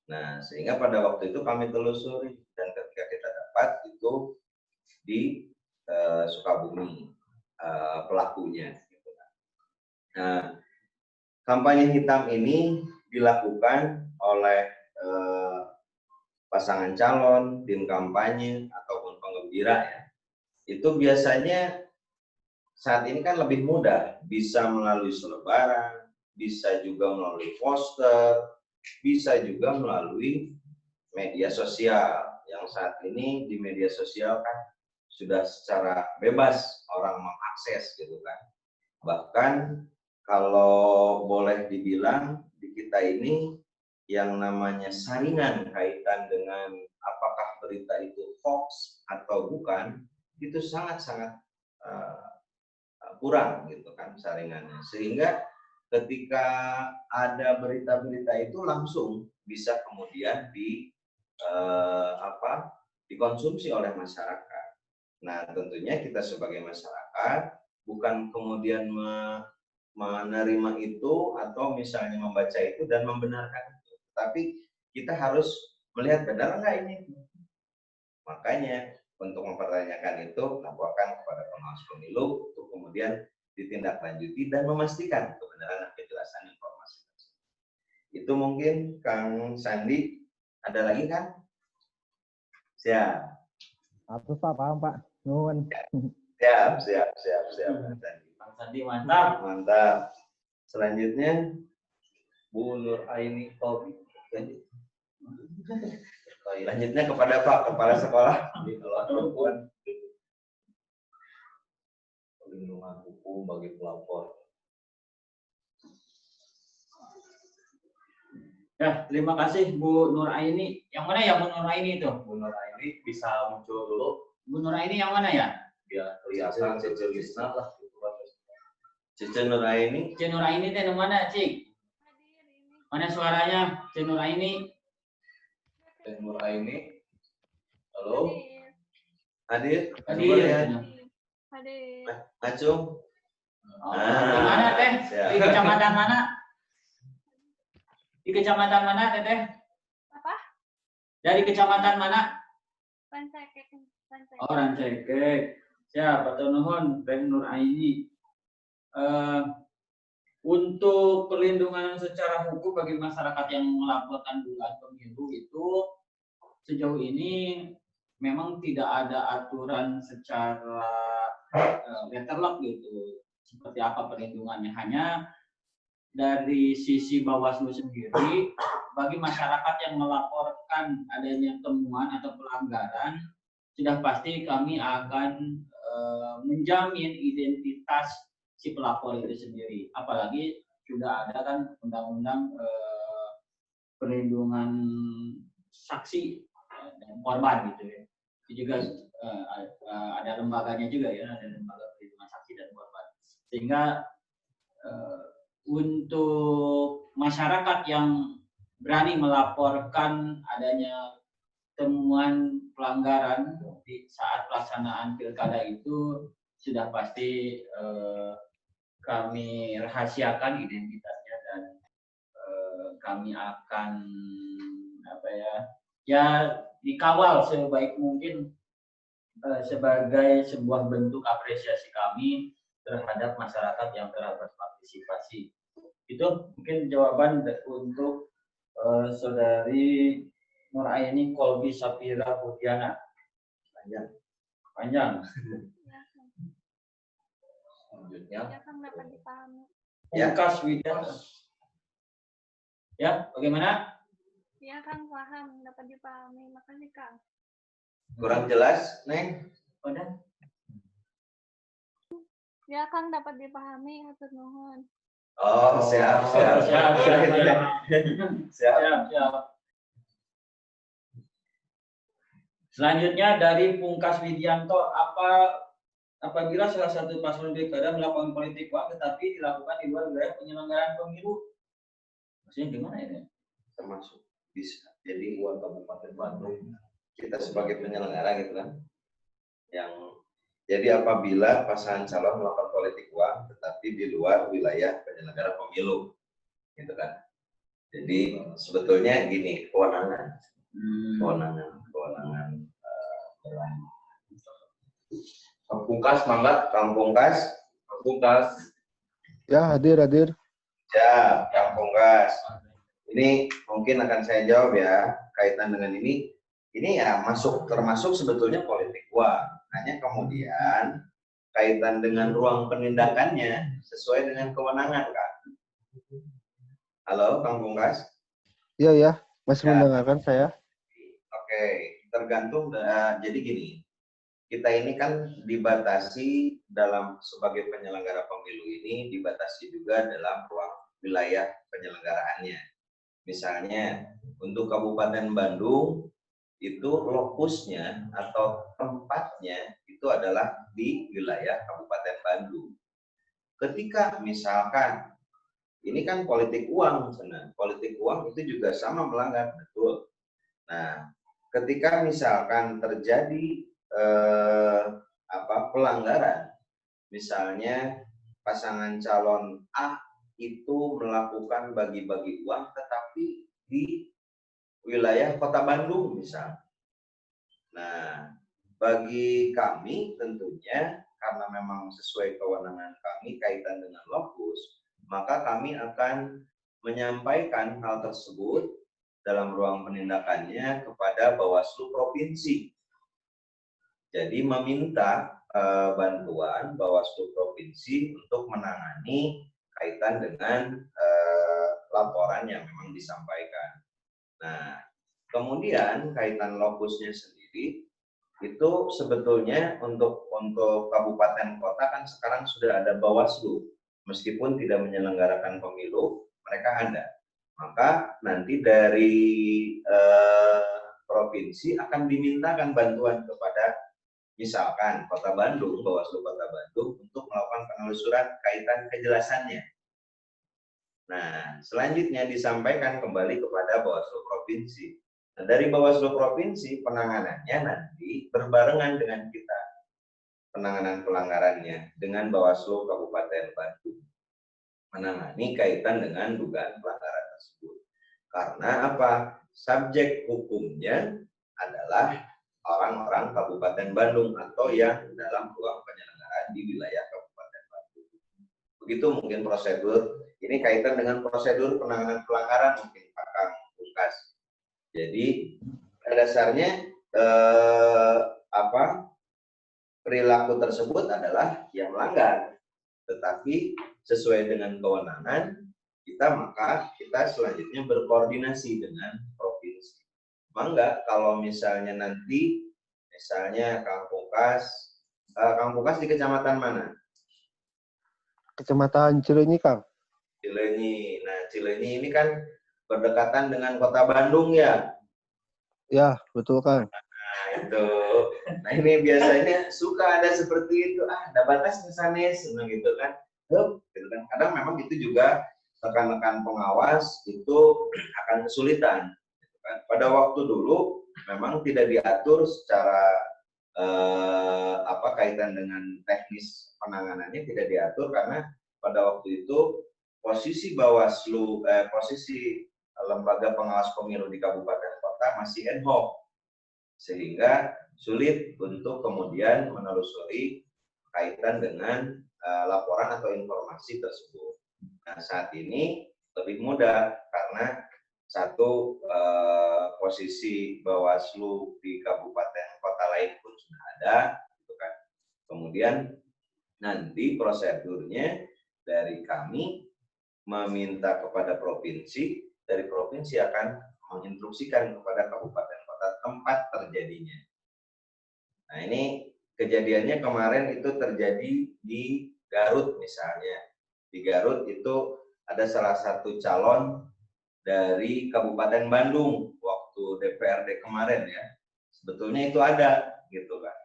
Nah, sehingga pada waktu itu kami telusuri dan ketika kita dapat itu di Sukabumi pelakunya. Nah, kampanye hitam ini dilakukan oleh pasangan calon, tim kampanye, ataupun penggembira ya. Itu biasanya saat ini kan lebih mudah, bisa melalui selebaran, bisa juga melalui poster, bisa juga melalui media sosial. Yang saat ini di media sosial kan sudah secara bebas orang mengakses gitu kan. Bahkan kalau boleh dibilang di kita ini yang namanya saringan kaitan dengan apakah berita itu hoax atau bukan, itu sangat-sangat kurang gitu kan saringannya. Sehingga ketika ada berita-berita itu langsung bisa kemudian dikonsumsi oleh masyarakat. Nah, tentunya kita sebagai masyarakat bukan kemudian menerima itu atau misalnya membaca itu dan membenarkan itu, tapi kita harus melihat benar nggak ini. Makanya untuk mempertanyakan itu laporkan kepada pengawas pemilu untuk kemudian ditindaklanjuti dan memastikan kebenaran dan kejelasan informasi. Itu mungkin Kang Sandi, ada lagi kan? Siap. Atus Pak, paham Pak. Nuhun. Siap. Bang Sandi mantap. Mantap. Selanjutnya Bu Nur Aini Kolbi. Selanjutnya kepada Pak Kepala Sekolah Di alat perempuan. Perlindungan hukum bagi pelapor. Ya, terima kasih Bu Nur Aini. Yang mana ya Bu Nur Aini itu? Bu Nur Aini bisa muncul dulu Bu Nur Aini yang mana ya? biar kelihatan Cecelisna lah. Cece Nuraini. Cik Nur Aini teh di mana, Cik? Mana suaranya? Cik Nur Aini. Dan Nur Aini. Halo. Hadir. Hadir. Hadir. Acung. Oh, di mana teh? Siap. Di kecamatan mana? Di kecamatan mana, Teteh? Apa? Dari kecamatan mana? Rancakek. Oh, Rancakek. Siap, Pak Nuhun, Teh Nur Aini. Untuk perlindungan secara hukum bagi masyarakat yang melaporkan dugaan pemilu itu sejauh ini memang tidak ada aturan secara letterlock gitu. Seperti apa perlindungannya? Hanya dari sisi Bawaslu sendiri, bagi masyarakat yang melaporkan adanya temuan atau pelanggaran, sudah pasti kami akan menjamin identitas si pelapor itu sendiri. Apalagi sudah ada kan undang-undang perlindungan saksi dan korban gitu ya. Itu juga ada lembaganya juga ya, ada lembaga perlindungan saksi dan korban. Sehingga untuk masyarakat yang berani melaporkan adanya temuan pelanggaran di saat pelaksanaan pilkada itu sudah pasti kami rahasiakan identitasnya dan kami akan dikawal sebaik mungkin sebagai sebuah bentuk apresiasi kami terhadap masyarakat yang telah berpartisipasi. Itu mungkin jawaban untuk saudari Nur Aini Kolbi Sapira Budiana. Panjang. Selanjutnya. Ya kan dapat dipahami. Pungkas Widya. Ya, bagaimana? Ya kan paham, dapat dipahami. Makasih Kang. Kurang jelas, Neng? Udah. Ya kan dapat dipahami, hatur nuhun. Oh, siap. Selanjutnya dari Pungkas Widianto, apabila salah satu paslon pilkada melakukan politik uang tetapi dilakukan di luar wilayah penyelenggaraan pemilu, maksudnya gimana ini? Termasuk bisa. Jadi Buat Kabupaten Bandung. kita sebagai penyelenggara gitu kan, yang jadi apabila pasangan calon melakukan politik uang tetapi di luar wilayah penyelenggara pemilu, gitu kan. Jadi sebetulnya gini, kewenangan. Pungkas, mangga. Kang Pungkas, Pungkas. Ya, hadir. ya, Kang Pungkas. Ini mungkin akan saya jawab ya kaitan dengan ini. Ini ya termasuk sebetulnya politik uang. Hanya kemudian kaitan dengan ruang penindakannya sesuai dengan kewenangan, Kak. Halo, Kang Pungkas. Iya ya, masih Ya. mendengarkan saya. Oke, tergantung. Jadi gini, kita ini kan dibatasi dalam sebagai penyelenggara pemilu ini dibatasi juga dalam ruang wilayah penyelenggaraannya. Misalnya untuk Kabupaten Bandung itu lokusnya atau tempatnya itu adalah di wilayah Kabupaten Bandung. Ketika misalkan ini kan politik uang, politik uang itu juga sama melanggar, betul. Nah, ketika misalkan terjadi pelanggaran, misalnya pasangan calon A itu melakukan bagi-bagi uang tetapi di wilayah Kota Bandung misalnya. Nah, bagi kami tentunya karena memang sesuai kewenangan kami kaitan dengan lokus, maka kami akan menyampaikan hal tersebut dalam ruang penindakannya kepada Bawaslu Provinsi. Jadi meminta bantuan Bawaslu Provinsi untuk menangani kaitan dengan laporan yang memang disampaikan. Nah, kemudian kaitan lokusnya sendiri itu sebetulnya untuk kabupaten kota kan sekarang sudah ada Bawaslu, meskipun tidak menyelenggarakan pemilu, mereka ada. Maka nanti dari provinsi akan dimintakan bantuan kepada misalkan Kota Bandung, Bawaslu Kota Bandung untuk melakukan penelusuran kaitan kejelasannya. Nah, selanjutnya disampaikan kembali kepada Bawaslu Provinsi. Nah, dari Bawaslu Provinsi penanganannya nanti berbarengan dengan kita. Penanganan pelanggarannya dengan Bawaslu Kabupaten Bandung. Menangani kaitan dengan dugaan pelanggaran tersebut. Karena apa? Subjek hukumnya adalah orang-orang Kabupaten Bandung atau yang dalam ruang penyelenggaraan di wilayah Kabupaten Bandung. Begitu mungkin prosedur. Ini kaitan dengan prosedur penanganan pelanggaran mungkin Pak Kang Pungkas. Jadi pada dasarnya perilaku tersebut adalah yang melanggar, tetapi sesuai dengan kewenangan maka kita selanjutnya berkoordinasi dengan provinsi. Mangga kalau misalnya nanti misalnya Kang Pungkas di kecamatan mana? Kecamatan Cileunyi, Kang. Cileunyi. Nah, Cileunyi ini kan berdekatan dengan Kota Bandung ya? Ya, betul, Kang. Nah, itu. Nah, ini biasanya suka ada seperti itu. Ada batas misalnya, senang gitu kan. Gitu kan. Kadang memang itu juga rekan-rekan pengawas itu akan kesulitan. Gitu kan. Pada waktu dulu memang tidak diatur secara kaitan dengan teknis penanganannya tidak diatur karena pada waktu itu posisi Bawaslu, posisi lembaga pengawas pemilu di kabupaten kota masih ad hoc, sehingga sulit untuk kemudian menelusuri kaitan dengan laporan atau informasi tersebut. Nah, saat ini lebih mudah karena satu posisi Bawaslu di kabupaten kota lain pun sudah ada, gitu kan. Kemudian nanti prosedurnya dari kami meminta kepada provinsi, dari provinsi akan menginstruksikan kepada kabupaten kota tempat terjadinya. Nah, ini kejadiannya kemarin itu terjadi di Garut misalnya. Di Garut itu ada salah satu calon dari Kabupaten Bandung waktu DPRD kemarin ya. Sebetulnya itu ada gitu kan.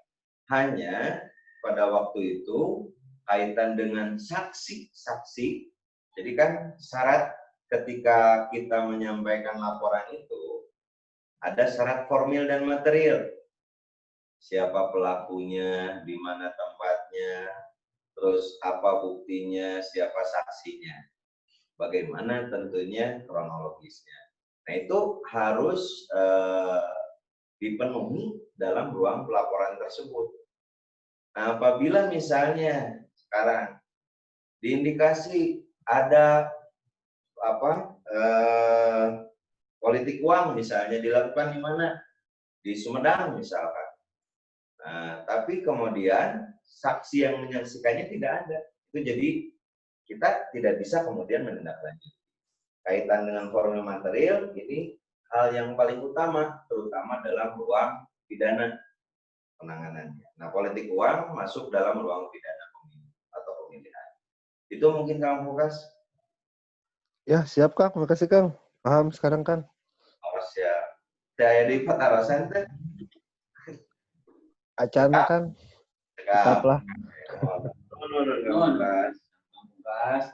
Hanya pada waktu itu kaitan dengan saksi-saksi. Jadi kan syarat ketika kita menyampaikan laporan itu ada syarat formil dan material. Siapa pelakunya, di mana tempatnya, terus apa buktinya, siapa saksinya. Bagaimana tentunya kronologisnya. Nah, itu harus dipenuhi dalam ruang pelaporan tersebut. Nah, apabila misalnya sekarang diindikasi ada politik uang misalnya dilakukan di mana? Di Sumedang misalkan. Nah, tapi kemudian saksi yang menyaksikannya tidak ada. Itu jadi kita tidak bisa kemudian menindaklanjuti. Kaitan dengan formil material ini hal yang paling utama, terutama dalam ruang pidana penanganannya. Nah, politik uang masuk dalam ruang pidana pemilu atau pemilihan. Itu mungkin Kang Pungkas. Ya, siap, Kang. Makasih, Kang. Paham sekarang, Kang. Oh, siap. Saya di Patarasan teh. Acara, Kang. Tetaplah.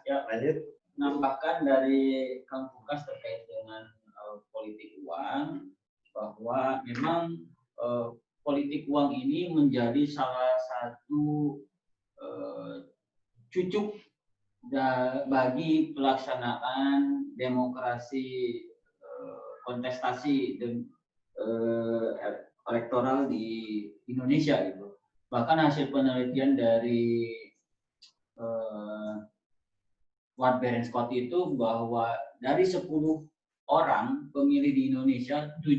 Ya, lanjut. Menambahkan dari Kang Pungkas terkait dengan politik uang, bahwa memang politik uang ini menjadi salah satu cucuk bagi pelaksanaan demokrasi kontestasi dan elektoral di Indonesia gitu. Bahkan hasil penelitian dari Ward Baron Scott itu bahwa dari 10 orang pemilih di Indonesia, 7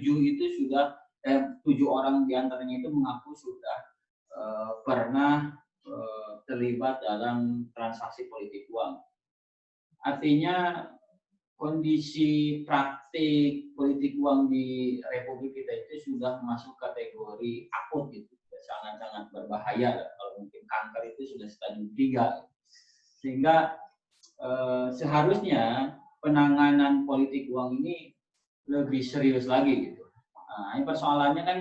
orang diantaranya itu mengaku sudah pernah terlibat dalam transaksi politik uang. Artinya kondisi praktik politik uang di Republik kita itu sudah masuk kategori akut gitu, sangat-sangat berbahaya. Kalau mungkin kanker itu sudah stadium 3, sehingga seharusnya penanganan politik uang ini lebih serius lagi gitu. Nah, ini persoalannya kan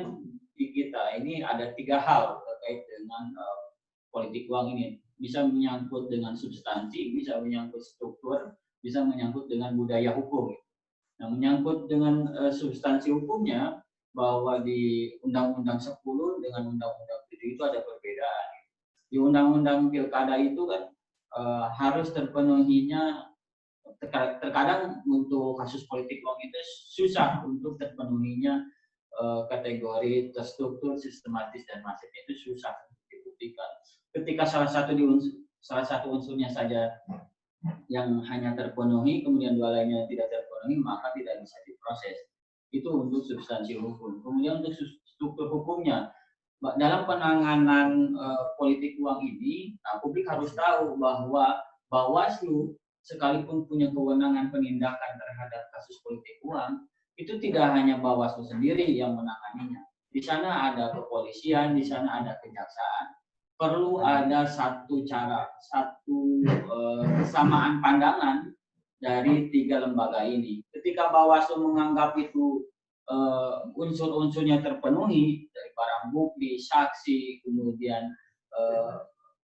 di kita ini ada 3 hal terkait dengan politik uang ini. Bisa menyangkut dengan substansi, bisa menyangkut struktur, bisa menyangkut dengan budaya hukum. Nah, menyangkut dengan substansi hukumnya, bahwa di Undang-Undang 10 dengan Undang-Undang 7 itu ada perbedaan. Di Undang-Undang Pilkada itu kan harus terpenuhinya, terkadang untuk kasus politik uang itu susah untuk terpenuhinya kategori terstruktur, sistematis, dan masif, itu susah dibuktikan. Ketika salah satu unsurnya saja yang hanya terpenuhi, kemudian 2 lainnya tidak terpenuhi, maka tidak bisa diproses. Itu untuk substansi hukum. Kemudian untuk struktur hukumnya, dalam penanganan politik uang ini, publik harus tahu bahwa Bawaslu sekalipun punya kewenangan penindakan terhadap kasus politik uang, itu tidak hanya Bawaslu sendiri yang menanganinya. Di sana ada kepolisian, di sana ada kejaksaan. Perlu ada satu kesamaan pandangan dari 3 lembaga ini. Ketika Bawaslu menganggap itu unsur-unsurnya terpenuhi dari barang bukti, saksi, kemudian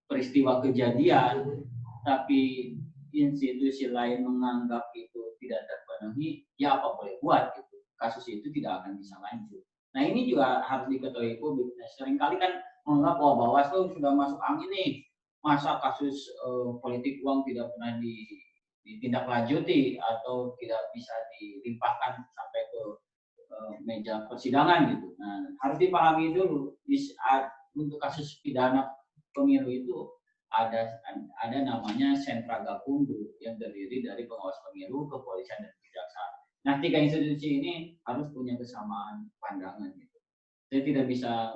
peristiwa kejadian, tapi institusi lain menganggap itu tidak terpenuhi, ya apa boleh buat gitu. Kasus itu tidak akan bisa lanjut. Nah, ini juga harus diketahui publik. Nah, seringkali kan menganggap bahwa Bawaslu sudah masuk angin nih, masa kasus politik uang tidak pernah ditindaklanjuti atau tidak bisa dilimpahkan sampai ke meja persidangan gitu. Nah, harus dipahami dulu di saat untuk kasus pidana pemilu itu ada namanya sentra gakumdu yang terdiri dari pengawas pemilu, kepolisian, dan kejaksaan. Nah, 3 institusi ini harus punya kesamaan pandangan gitu. Saya tidak bisa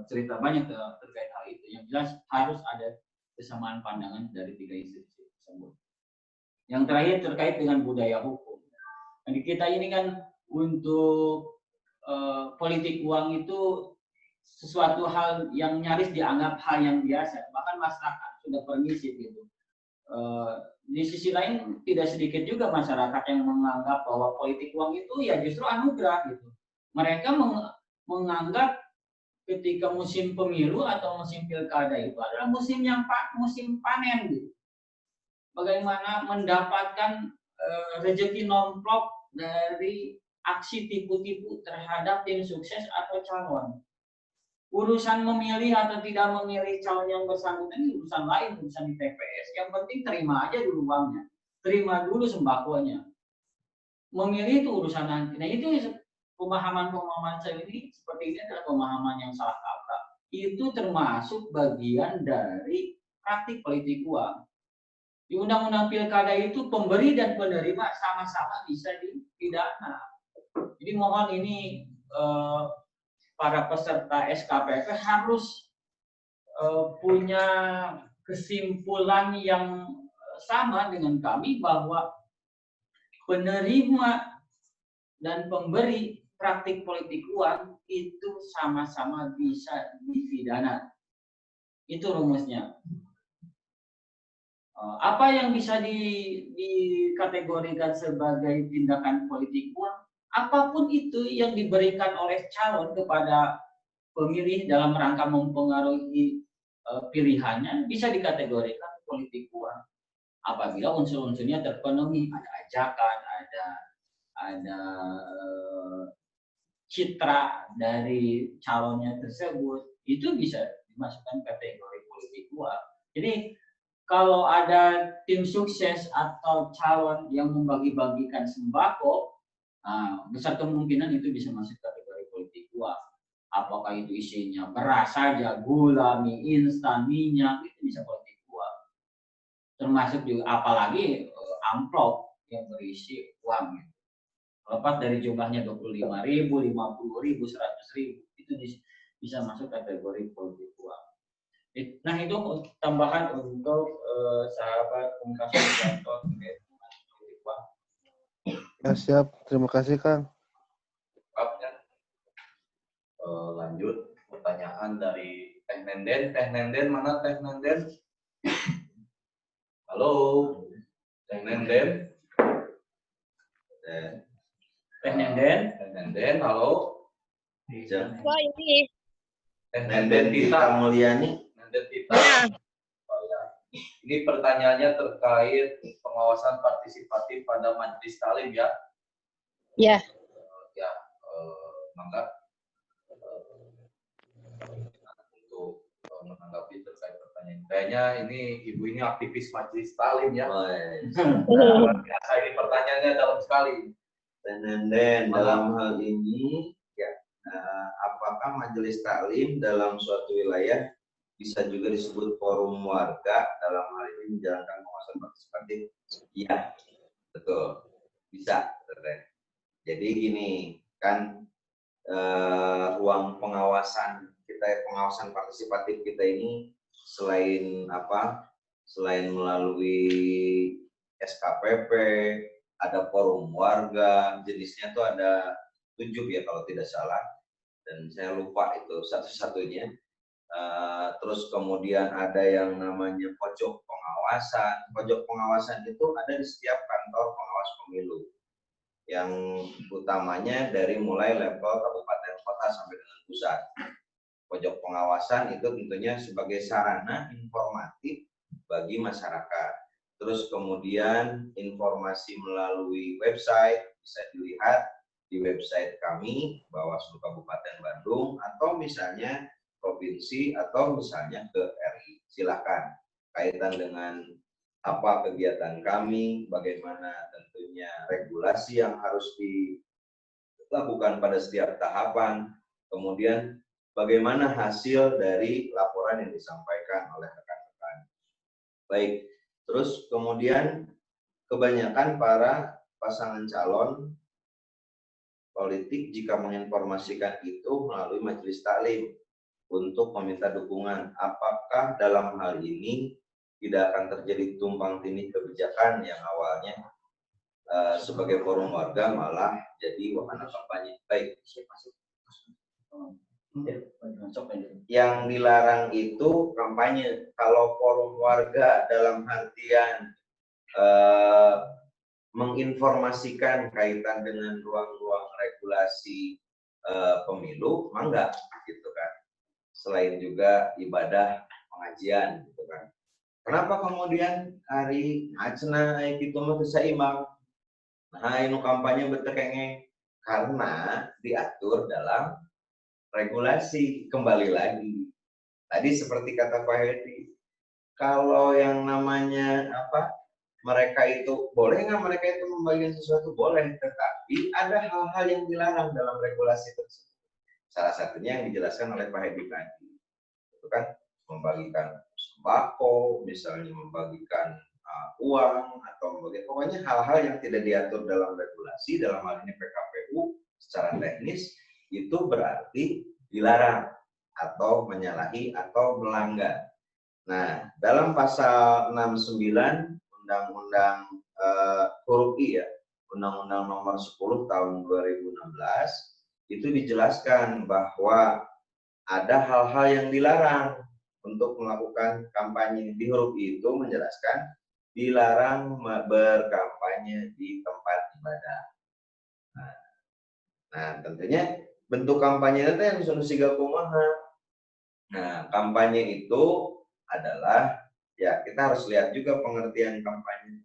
cerita banyak terkait hal itu. Yang jelas harus ada kesamaan pandangan dari 3 institusi tersebut. Yang terakhir terkait dengan budaya hukum. Nah, di kita ini kan untuk politik uang itu sesuatu hal yang nyaris dianggap hal yang biasa. Bahkan masyarakat sudah permisif gitu. Di sisi lain tidak sedikit juga masyarakat yang menganggap bahwa politik uang itu ya justru anugerah gitu. Mereka menganggap ketika musim pemilu atau musim pilkada itu adalah musim panen gitu. Bagaimana mendapatkan rezeki nomplok dari aksi tipu-tipu terhadap tim sukses atau calon. Urusan memilih atau tidak memilih calon yang bersangkutan ini urusan lain, urusan di TPS. Yang penting terima aja dulu uangnya, terima dulu sembakonya. Memilih itu urusan nanti. Nah, itu pemahaman saya ini seperti ini adalah pemahaman yang salah kaprah. Itu termasuk bagian dari praktik politik uang. Di Undang-Undang Pilkada itu pemberi dan penerima sama-sama bisa dipidana. Jadi mohon ini para peserta SKPP harus punya kesimpulan yang sama dengan kami bahwa penerima dan pemberi praktik politik uang itu sama-sama bisa dipidana. Itu rumusnya. Apa yang bisa dikategorikan sebagai tindakan politik uang? Apapun itu yang diberikan oleh calon kepada pemilih dalam rangka mempengaruhi pilihannya bisa dikategorikan politik uang. Apabila unsur-unsurnya terpenuhi, ada ajakan, ada citra dari calonnya tersebut itu bisa dimasukkan kategori politik uang. Jadi kalau ada tim sukses atau calon yang membagi-bagikan sembako, besar kemungkinan itu bisa masuk kategori politik uang. Apakah itu isinya beras saja, gula, mie instan, minyak, itu bisa politik uang. Termasuk juga apalagi amplop yang berisi uang. Lepas dari jumlahnya 25.000, 50.000, 100.000, itu bisa masuk kategori politik uang. Nah itu tambahan untuk sahabat Pungkas Sugianto terkait dengan politik uang. Ya, siap. Terima kasih, Kang. Lanjut pertanyaan dari Teh Nenden. Teh Nenden, mana Teh Nenden? Halo, Teh Nenden. Teh Nenden. Teh Nenden, halo. Wah, ini. Teh Nenden Tita Mulyani. Nenden Tita. Ya. Oh, ya. Ini pertanyaannya terkait pengawasan partisipatif pada majelis taklim ya. Ya. Ya, mangga untuk menanggapi terkait pertanyaan. Kayaknya ini ibu ini aktivis majelis taklim ya. Luar biasa ini pertanyaannya dalam sekali. Dan dalam hal ini ya, apakah majelis taklim dalam suatu wilayah bisa juga disebut forum warga dalam hal ini menjalankan pengawasan partisipatif? Iya, betul, bisa. Jadi gini kan, ruang pengawasan kita, pengawasan partisipatif kita ini selain apa? Selain melalui SKPP, ada forum warga, jenisnya tuh ada 7 ya kalau tidak salah, dan saya lupa itu satu-satunya. Terus kemudian ada yang namanya pojok pengawasan. Pojok pengawasan itu ada di setiap kantor pengawas pemilu, yang utamanya dari mulai level kabupaten kota sampai dengan pusat. Pojok pengawasan itu tentunya sebagai sarana informatif bagi masyarakat. Terus kemudian informasi melalui website bisa dilihat di website kami Bawaslu Kabupaten Bandung, atau misalnya provinsi, atau misalnya ke RI. Silakan kaitan dengan apa kegiatan kami, bagaimana tentunya regulasi yang harus dilakukan pada setiap tahapan, kemudian bagaimana hasil dari laporan yang disampaikan oleh rekan-rekan. Baik, terus kemudian kebanyakan para pasangan calon politik jika menginformasikan itu melalui majelis taklim untuk meminta dukungan. Apakah dalam hal ini tidak akan terjadi tumpang tindih kebijakan yang awalnya sebagai forum warga malah jadi wahana kampanye? Baik. Yang dilarang itu kampanye. Kalau forum warga dalam artian menginformasikan kaitan dengan ruang-ruang regulasi pemilu, enggak gitu kan. Selain juga ibadah pengajian gitu kan. Kenapa kemudian hari acna itu mah seimbang? Nah, ini kampanye bertekenge karena diatur dalam regulasi. Kembali lagi tadi seperti kata Pak Hedi, kalau yang namanya apa, mereka itu boleh nggak mereka itu membagikan sesuatu, boleh, tetapi ada hal-hal yang dilarang dalam regulasi tersebut. Salah satunya yang dijelaskan oleh Pak Hedi tadi, itu kan membagikan sembako, misalnya membagikan uang, atau membagikan, pokoknya hal-hal yang tidak diatur dalam regulasi, dalam hal ini PKPU secara teknis, itu berarti dilarang atau menyalahi atau melanggar. Nah, dalam pasal 69 Undang-Undang huruf I ya, Undang-Undang nomor 10 tahun 2016, itu dijelaskan bahwa ada hal-hal yang dilarang untuk melakukan kampanye. Di huruf I itu menjelaskan dilarang berkampanye di tempat ibadah. Nah, tentunya bentuk kampanye itu yang sudah kumaha. Nah, kampanye itu adalah, ya kita harus lihat juga pengertian kampanye.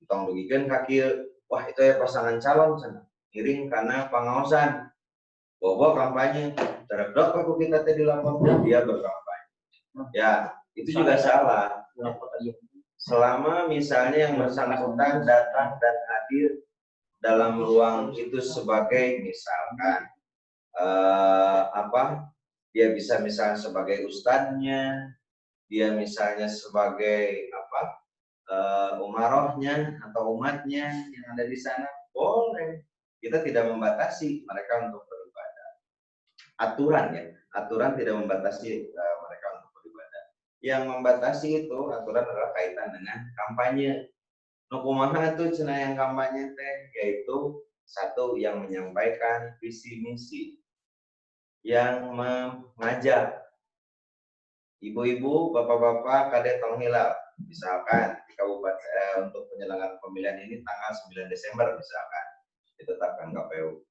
Tong dugikan kaki, wah itu ya pasangan calon sana, kiring karena pengawasan. Bobo kampanye, terhadap aku kita tadi laporkan dia berkampanye. Ya, itu juga salah. Selama misalnya yang bersangkutan datang dan hadir dalam ruang itu sebagai misalkan dia bisa misalnya sebagai ustadznya, dia misalnya sebagai umarohnya atau umatnya yang ada di sana, boleh. Kita tidak membatasi mereka untuk beribadah. Aturan tidak membatasi mereka untuk beribadah. Yang membatasi itu aturan adalah kaitan dengan kampanye. Nukumaha itu cina yang kampanye teh, yaitu satu yang menyampaikan visi misi, yang mengajak ibu-ibu, bapak-bapak, kadek tong hilal, misalkan di kabupaten untuk penyelenggaraan pemilihan ini tanggal 9 Desember misalkan ditetapkan KPU.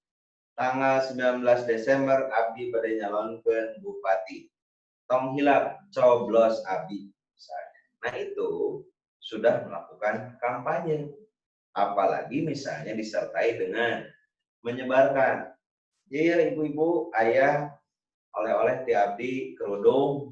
Tanggal 19 Desember abdi pada nyalonkeun bupati. Tong hilal coblos abdi misalnya. Nah itu sudah melakukan kampanye. Apalagi misalnya disertai dengan menyebarkan. Ya ibu-ibu, ayah oleh-oleh ti abdi kerudung.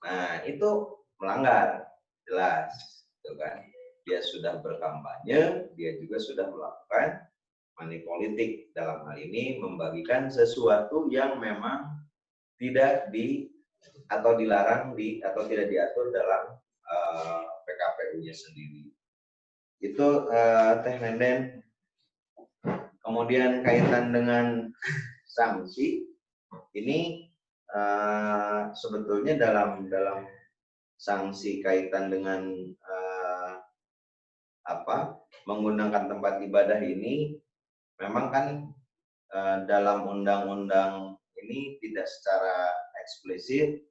Nah, itu melanggar, jelas, gitu kan. Dia sudah berkampanye, dia juga sudah melakukan money politik, dalam hal ini membagikan sesuatu yang memang tidak atau dilarang atau tidak diatur dalam PKPU-nya sendiri. Itu Teh Nenden. Kemudian kaitan dengan sanksi, ini sebetulnya dalam sanksi kaitan dengan menggunakan tempat ibadah ini memang kan dalam undang-undang ini tidak secara eksplisit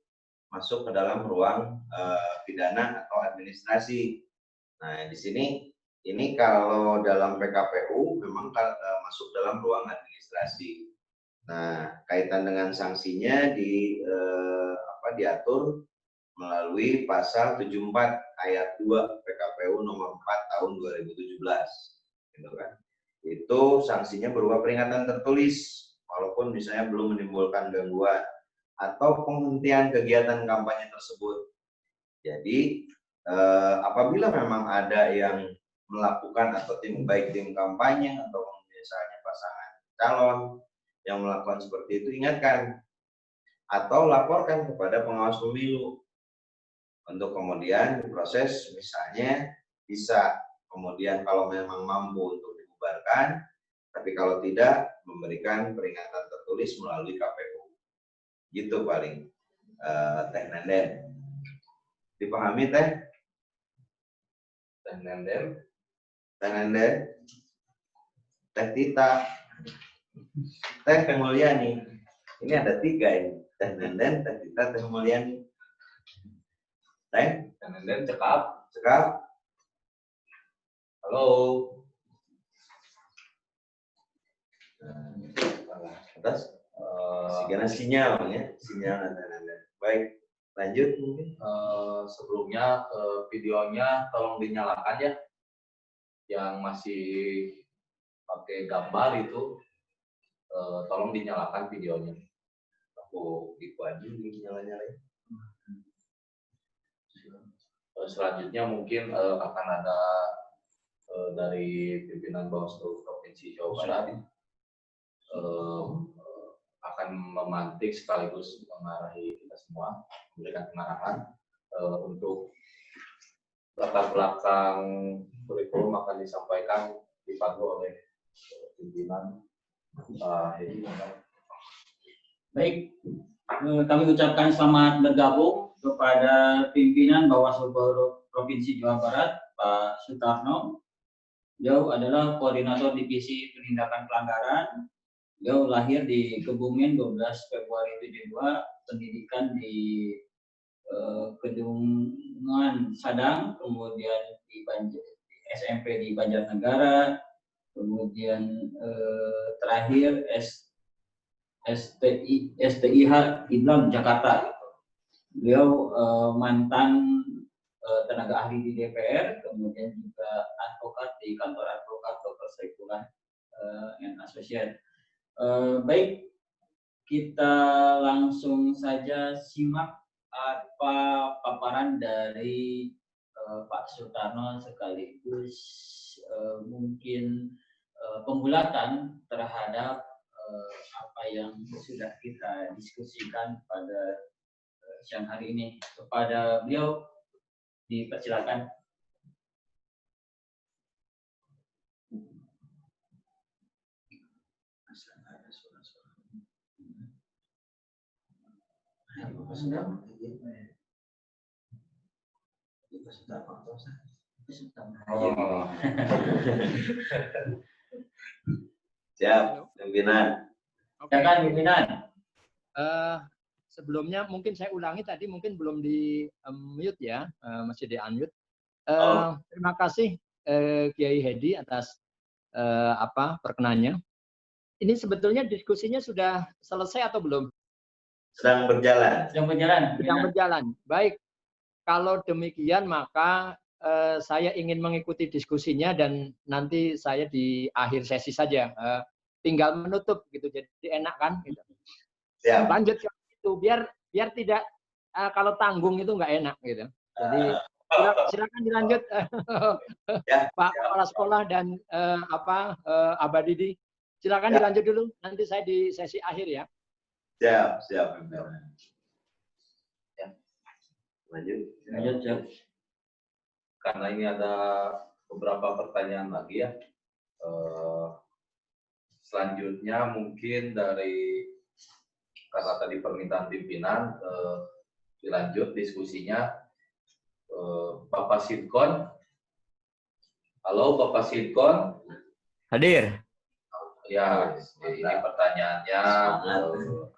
masuk ke dalam ruang pidana atau administrasi. Nah, di sini ini kalau dalam PKPU memang masuk dalam ruang administrasi. Nah, kaitan dengan sanksinya diatur melalui pasal 74 ayat 2 PKPU nomor 4 tahun 2017. Gitu kan. Itu sanksinya berupa peringatan tertulis walaupun misalnya belum menimbulkan gangguan atau penghentian kegiatan kampanye tersebut. Jadi apabila memang ada yang melakukan atau baik tim kampanye atau misalnya pasangan calon yang melakukan seperti itu, ingatkan atau laporkan kepada pengawas pemilu untuk kemudian diproses, misalnya bisa kemudian kalau memang mampu untuk dibubarkan, tapi kalau tidak memberikan peringatan tertulis melalui KPU. Gitu paling Teh Nenden. Dipahami Teh? Teh Nenden? Teh Nenden? Teh Tita? Teh Mulyani. Ini ada 3 ini. Teh Nenden, Teh Tita, Teh Mulyani. Teh Nenden cekap. Cekap. Halo. Atas segala sinyal ya, sinyal Teh Nenden. Baik, lanjut mungkin. Sebelumnya videonya tolong dinyalakan ya. Yang masih pakai gambar itu tolong dinyalakan videonya. Aku aja nyala-nyalain. Selanjutnya mungkin akan ada dari pimpinan Bawaslu Provinsi Jawa Barat akan memantik sekaligus mengarahi kita semua, memberikan pengarahan untuk latar belakang kurikulum akan disampaikan dipandu oleh pimpinan Hedi. Baik, kami ucapkan selamat bergabung kepada pimpinan Bawaslu Provinsi Jawa Barat, Pak Sutarno. Beliau adalah koordinator divisi penindakan pelanggaran. Beliau lahir di Kebumen 12 Februari 72, pendidikan di Kedungan Sadang, kemudian di SMP di Banjarnegara, kemudian terakhir STIH Islam Jakarta. Beliau mantan tenaga ahli di DPR, kemudian juga advokat di kantor advokat Dr. Saifullah and Associate. Baik, kita langsung saja simak apa paparan dari Pak Sutarno sekaligus mungkin pembulatan terhadap apa yang sudah kita diskusikan pada siang hari ini. Kepada beliau dipersilakan. Siap, pimpinan. Silakan pimpinan. Sebelumnya mungkin saya ulangi tadi mungkin belum di mute ya, masih di unmute. Terima kasih Kiai Hedi atas perkenannya. Ini sebetulnya diskusinya sudah selesai atau belum? Sedang berjalan. Sedang berjalan. Sedang berjalan. Baik. Kalau demikian maka saya ingin mengikuti diskusinya dan nanti saya di akhir sesi saja. Tinggal menutup gitu, jadi enak kan? Gitu. Siap. Lanjut itu biar tidak kalau tanggung itu nggak enak gitu. Jadi silakan dilanjut Ya, Pak Kepala Sekolah dan Abadidi. Silakan dilanjut dulu. Nanti saya di sesi akhir ya. Siap, pimpinan. Ya. Lanjut. Lanjut. Karena ini ada beberapa pertanyaan lagi ya. Selanjutnya mungkin dari karena tadi permintaan pimpinan dilanjut diskusinya. Bapak Sidkon. Halo Bapak Sidkon. Hadir. Ya, ini pertanyaannya.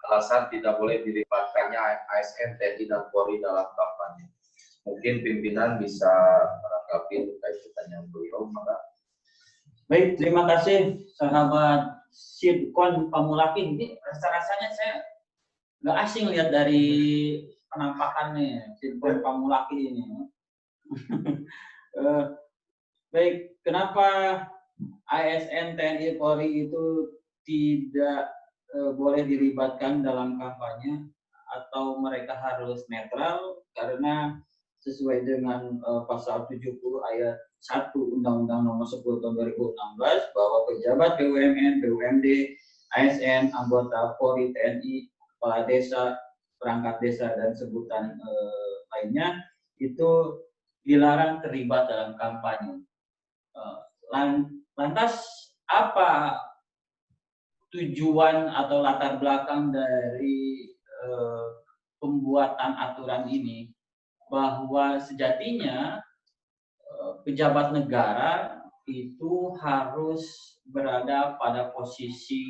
Alasan tidak boleh dilibatkannya ASN, TNI, dan Polri dalam kampanye. Mungkin pimpinan bisa menanggapi terkait pertanyaan beliau, maka. Baik, terima kasih sahabat Sidkon Pamulaki. Ini rasa-rasanya saya nggak asing lihat dari penampakannya Sidkon Pamulaki ini. Baik, kenapa ASN, TNI, Polri itu tidak boleh dilibatkan dalam kampanye atau mereka harus netral? Karena sesuai dengan pasal 70 ayat 1 Undang-Undang Nomor 10 Tahun 2016 bahwa pejabat BUMN, BUMD, ASN, anggota Polri, TNI, kepala desa, perangkat desa dan sebutan lainnya itu dilarang terlibat dalam kampanye. Lantas apa tujuan atau latar belakang dari pembuatan aturan ini? Bahwa sejatinya pejabat negara itu harus berada pada posisi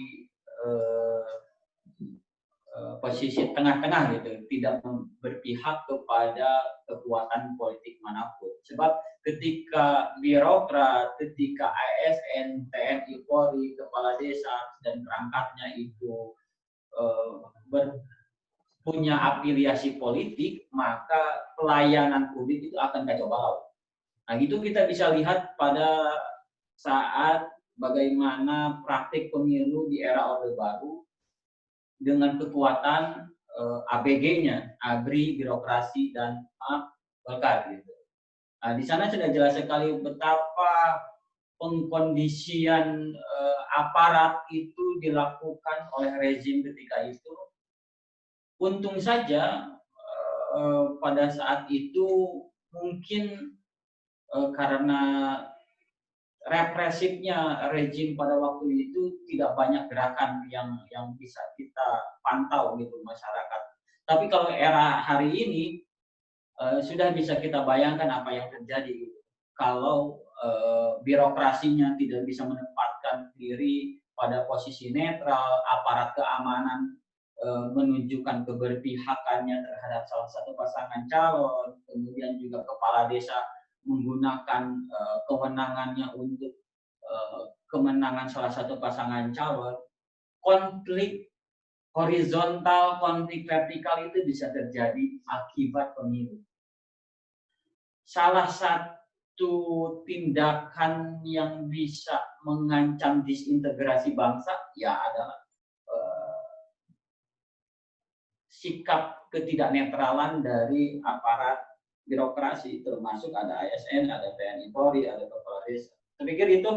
tengah-tengah gitu, tidak berpihak kepada kekuatan politik manapun. Sebab ketika birokrat, ketika ASN, TNI, Polri, kepala desa dan perangkatnya itu punya afiliasi politik, maka pelayanan publik itu akan kacau balau. Nah, itu kita bisa lihat pada saat bagaimana praktik pemilu di era Orde Baru dengan kekuatan ABG-nya, ABRI, birokrasi, dan Golkar gitu. Nah, di sana sudah jelas sekali betapa pengkondisian aparat itu dilakukan oleh rezim ketika itu. Untung saja pada saat itu mungkin karena represifnya rezim pada waktu itu tidak banyak gerakan yang bisa kita pantau gitu masyarakat. Tapi kalau era hari ini sudah bisa kita bayangkan apa yang terjadi gitu. Kalau birokrasinya tidak bisa menempatkan diri pada posisi netral, aparat keamanan menunjukkan keberpihakannya terhadap salah satu pasangan calon, kemudian juga kepala desa menggunakan kewenangannya untuk kemenangan salah satu pasangan calon, konflik horizontal, konflik vertikal itu bisa terjadi akibat pemilu. Salah satu tindakan yang bisa mengancam disintegrasi bangsa ya adalah sikap ketidaknetralan dari aparat birokrasi, termasuk ada ASN, ada TNI Polri, ada kepala desa. Saya pikir itu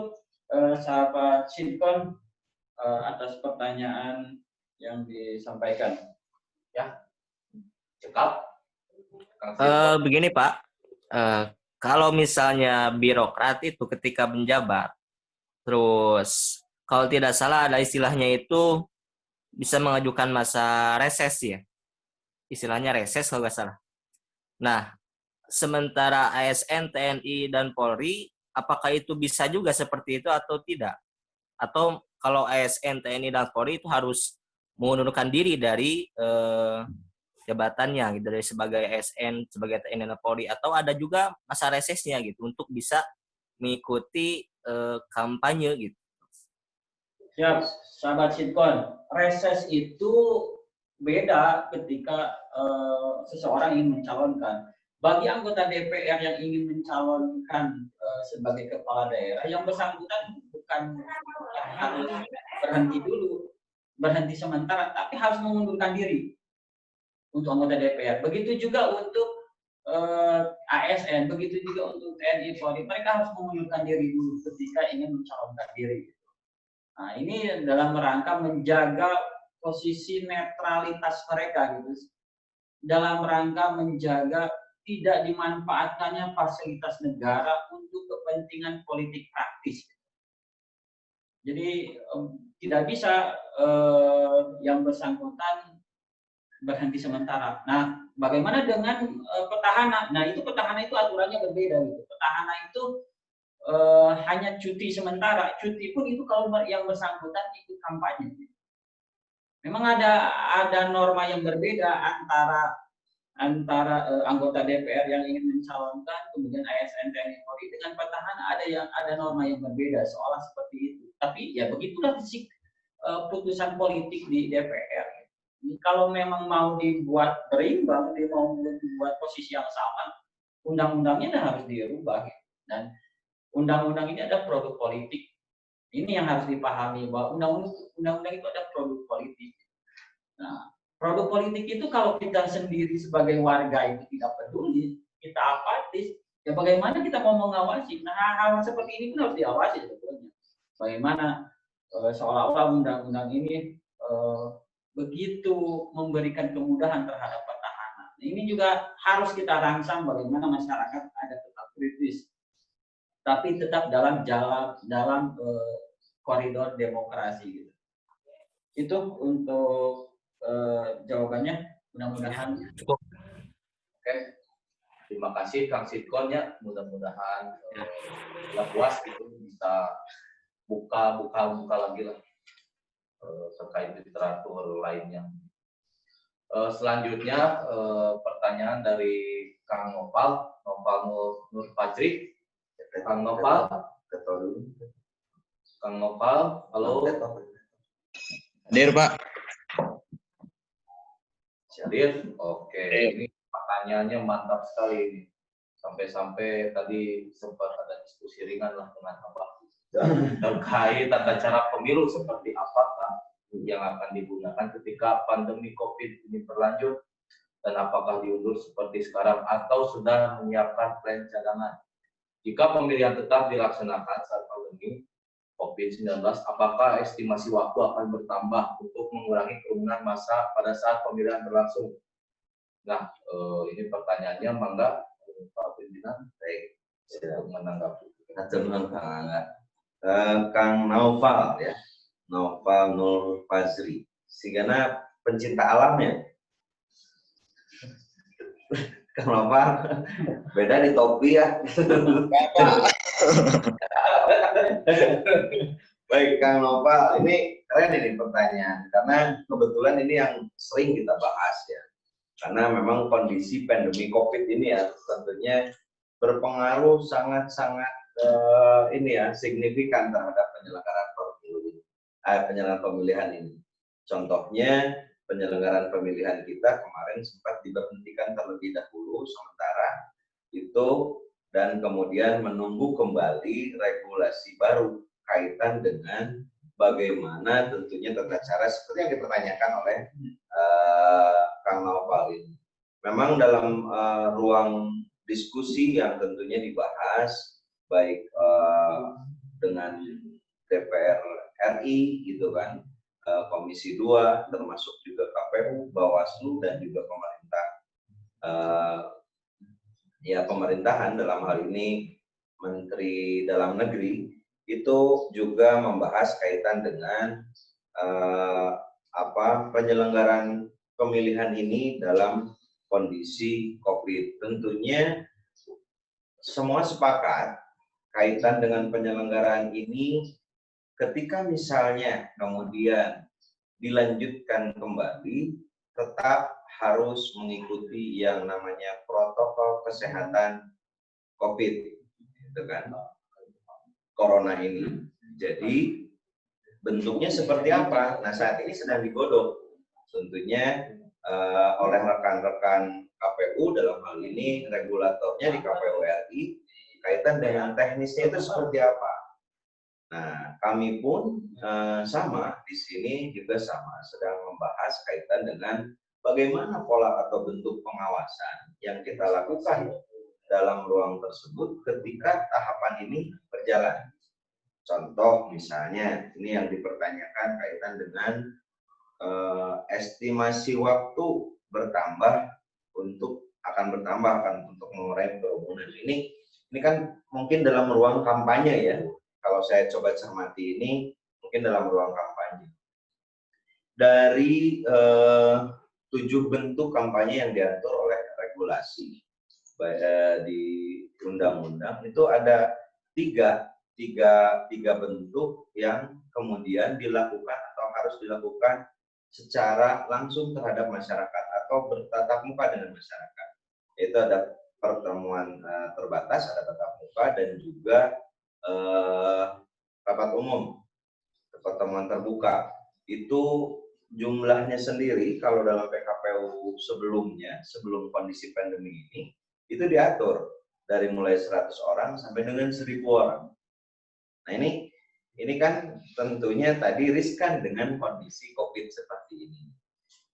sahabat Sinkon atas pertanyaan yang disampaikan. Ya, cekap. Begini Pak, kalau misalnya birokrat itu ketika menjabat, terus kalau tidak salah ada istilahnya itu bisa mengajukan masa reses ya, istilahnya reses kalau nggak salah. Nah, sementara ASN, TNI, dan Polri, apakah itu bisa juga seperti itu atau tidak? Atau kalau ASN, TNI, dan Polri itu harus mengundurkan diri dari jabatannya gitu, dari sebagai ASN, sebagai TNI, dan Polri, atau ada juga masa resesnya gitu untuk bisa mengikuti kampanye gitu. Siap, sahabat Sinkon. Reses itu beda ketika seseorang ingin mencalonkan. Bagi anggota DPR yang ingin mencalonkan sebagai kepala daerah, yang bersangkutan bukan harus berhenti dulu, berhenti sementara, tapi harus mengundurkan diri untuk anggota DPR. Begitu juga untuk ASN, begitu juga untuk TNI Polri, mereka harus mengundurkan diri dulu ketika ingin mencalonkan diri. Nah, ini dalam rangka menjaga posisi netralitas mereka gitu. Dalam rangka menjaga tidak dimanfaatkannya fasilitas negara untuk kepentingan politik praktis. Jadi tidak bisa yang bersangkutan berhenti sementara. Nah, bagaimana dengan petahana? Nah, itu petahana itu aturannya berbeda gitu. Petahana itu hanya cuti sementara. Cuti pun itu kalau yang bersangkutan ikut kampanye. Memang ada norma yang berbeda antara anggota DPR yang ingin mencalonkan, kemudian ASN, TNI Polri, dengan petahana ada norma yang berbeda seolah seperti itu. Tapi ya begitulah putusan politik di DPR. Kalau memang mau dibuat berimbang, mau dibuat posisi yang sama, undang-undangnya harus dirubah. Dan undang-undang ini ada produk politik. Ini yang harus dipahami bahwa undang-undang itu ada produk politik. Nah, produk politik itu kalau kita sendiri sebagai warga itu tidak peduli, kita apatis, ya bagaimana kita mau mengawasi? Nah, hal seperti ini pun harus diawasi sebetulnya. Bagaimana seolah-olah undang-undang ini begitu memberikan kemudahan terhadap petahana. Nah, ini juga harus kita rangsang bagaimana masyarakat ada tetap kritis, tapi tetap dalam koridor demokrasi gitu. Itu untuk jawabannya, mudah-mudahan cukup. Oke, terima kasih Kang Sitkon ya. Mudah-mudahan puas itu bisa buka lagi lah terkait literatur lainnya. Selanjutnya pertanyaan dari Kang Nopal Nur Fajri. Kang Nopal, halo. Hadir Pak. Hadir, oke. Ini pertanyaannya mantap sekali ini. Sampai-sampai tadi sempat ada diskusi ringan lah dengan Abah terkait tata cara pemilu seperti apakah yang akan digunakan ketika pandemi COVID ini berlanjut, dan apakah diundur seperti sekarang atau sudah menyiapkan plan cadangan. Jika pemilihan tetap dilaksanakan saat pandemi COVID-19, apakah estimasi waktu akan bertambah untuk mengurangi kerumunan massa pada saat pemilihan berlangsung? Nah, ini pertanyaannya, mangga Pak Pimpinan, baik, untuk menanggapi. Kang Naufal ya, Naufal Nur Fajri, sigana pencinta alamnya. Kang Naufal, beda di topi ya. Baik Kang Naufal, ini keren ini pertanyaan, karena kebetulan ini yang sering kita bahas ya. Karena memang kondisi pandemi COVID ini ya tentunya berpengaruh sangat-sangat ini ya signifikan terhadap penyelenggaraan pemilihan ini. Contohnya penyelenggaraan pemilihan kita kemarin sempat diberhentikan terlebih dahulu sementara itu, dan kemudian menunggu kembali regulasi baru kaitan dengan bagaimana tentunya tata cara seperti yang dipertanyakan oleh Kang Naufal ini. Memang dalam ruang diskusi yang tentunya dibahas baik dengan DPR RI gitu kan, Komisi 2 termasuk juga KPU, Bawaslu dan juga pemerintah, ya pemerintahan dalam hal ini Menteri Dalam Negeri itu juga membahas kaitan dengan penyelenggaraan pemilihan ini dalam kondisi COVID. Tentunya semua sepakat kaitan dengan penyelenggaraan ini ketika misalnya kemudian dilanjutkan kembali, tetap harus mengikuti yang namanya protokol kesehatan COVID, gitu kan, Corona ini. Jadi bentuknya seperti apa? Nah, saat ini sedang digodok tentunya oleh rekan-rekan KPU, dalam hal ini regulatornya di KPU RI, kaitan dengan teknisnya itu seperti apa. Nah, kami pun sama di sini juga sama sedang membahas kaitan dengan bagaimana pola atau bentuk pengawasan yang kita lakukan dalam ruang tersebut ketika tahapan ini berjalan. Contoh misalnya, ini yang dipertanyakan kaitan dengan estimasi waktu akan bertambah untuk mengurangi kerumunan. Ini kan mungkin dalam ruang kampanye ya. Kalau saya coba cermati ini mungkin dalam ruang kampanye. Dari 7 bentuk kampanye yang diatur oleh regulasi di undang-undang, itu ada tiga bentuk yang kemudian dilakukan atau harus dilakukan secara langsung terhadap masyarakat atau bertatap muka dengan masyarakat. Itu ada pertemuan terbatas, ada tatap muka, dan juga rapat umum, pertemuan terbuka. Itu jumlahnya sendiri kalau dalam PKPU sebelumnya, sebelum kondisi pandemi ini, itu diatur dari mulai 100 orang sampai dengan 1000 orang. Nah, ini kan tentunya tadi riskan dengan kondisi COVID seperti ini.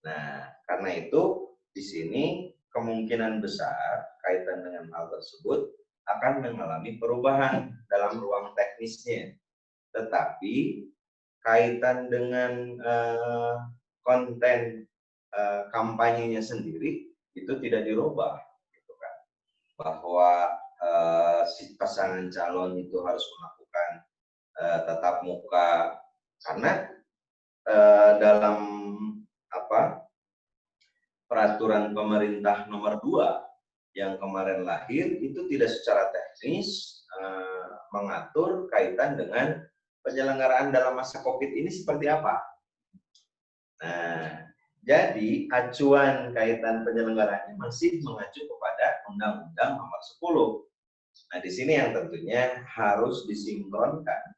Nah, karena itu di sini kemungkinan besar kaitan dengan hal tersebut akan mengalami perubahan dalam ruang teknisnya. Tetapi kaitan dengan konten kampanyenya sendiri itu tidak dirubah, gitu kan. Bahwa si pasangan calon itu harus melakukan tatap muka, karena dalam peraturan pemerintah nomor 2 yang kemarin lahir itu tidak secara teknis mengatur kaitan dengan penyelenggaraan dalam masa COVID ini seperti apa. Nah, jadi acuan kaitan penyelenggaraannya masih mengacu kepada Undang-Undang Nomor 10. Nah, di sini yang tentunya harus disinkronkan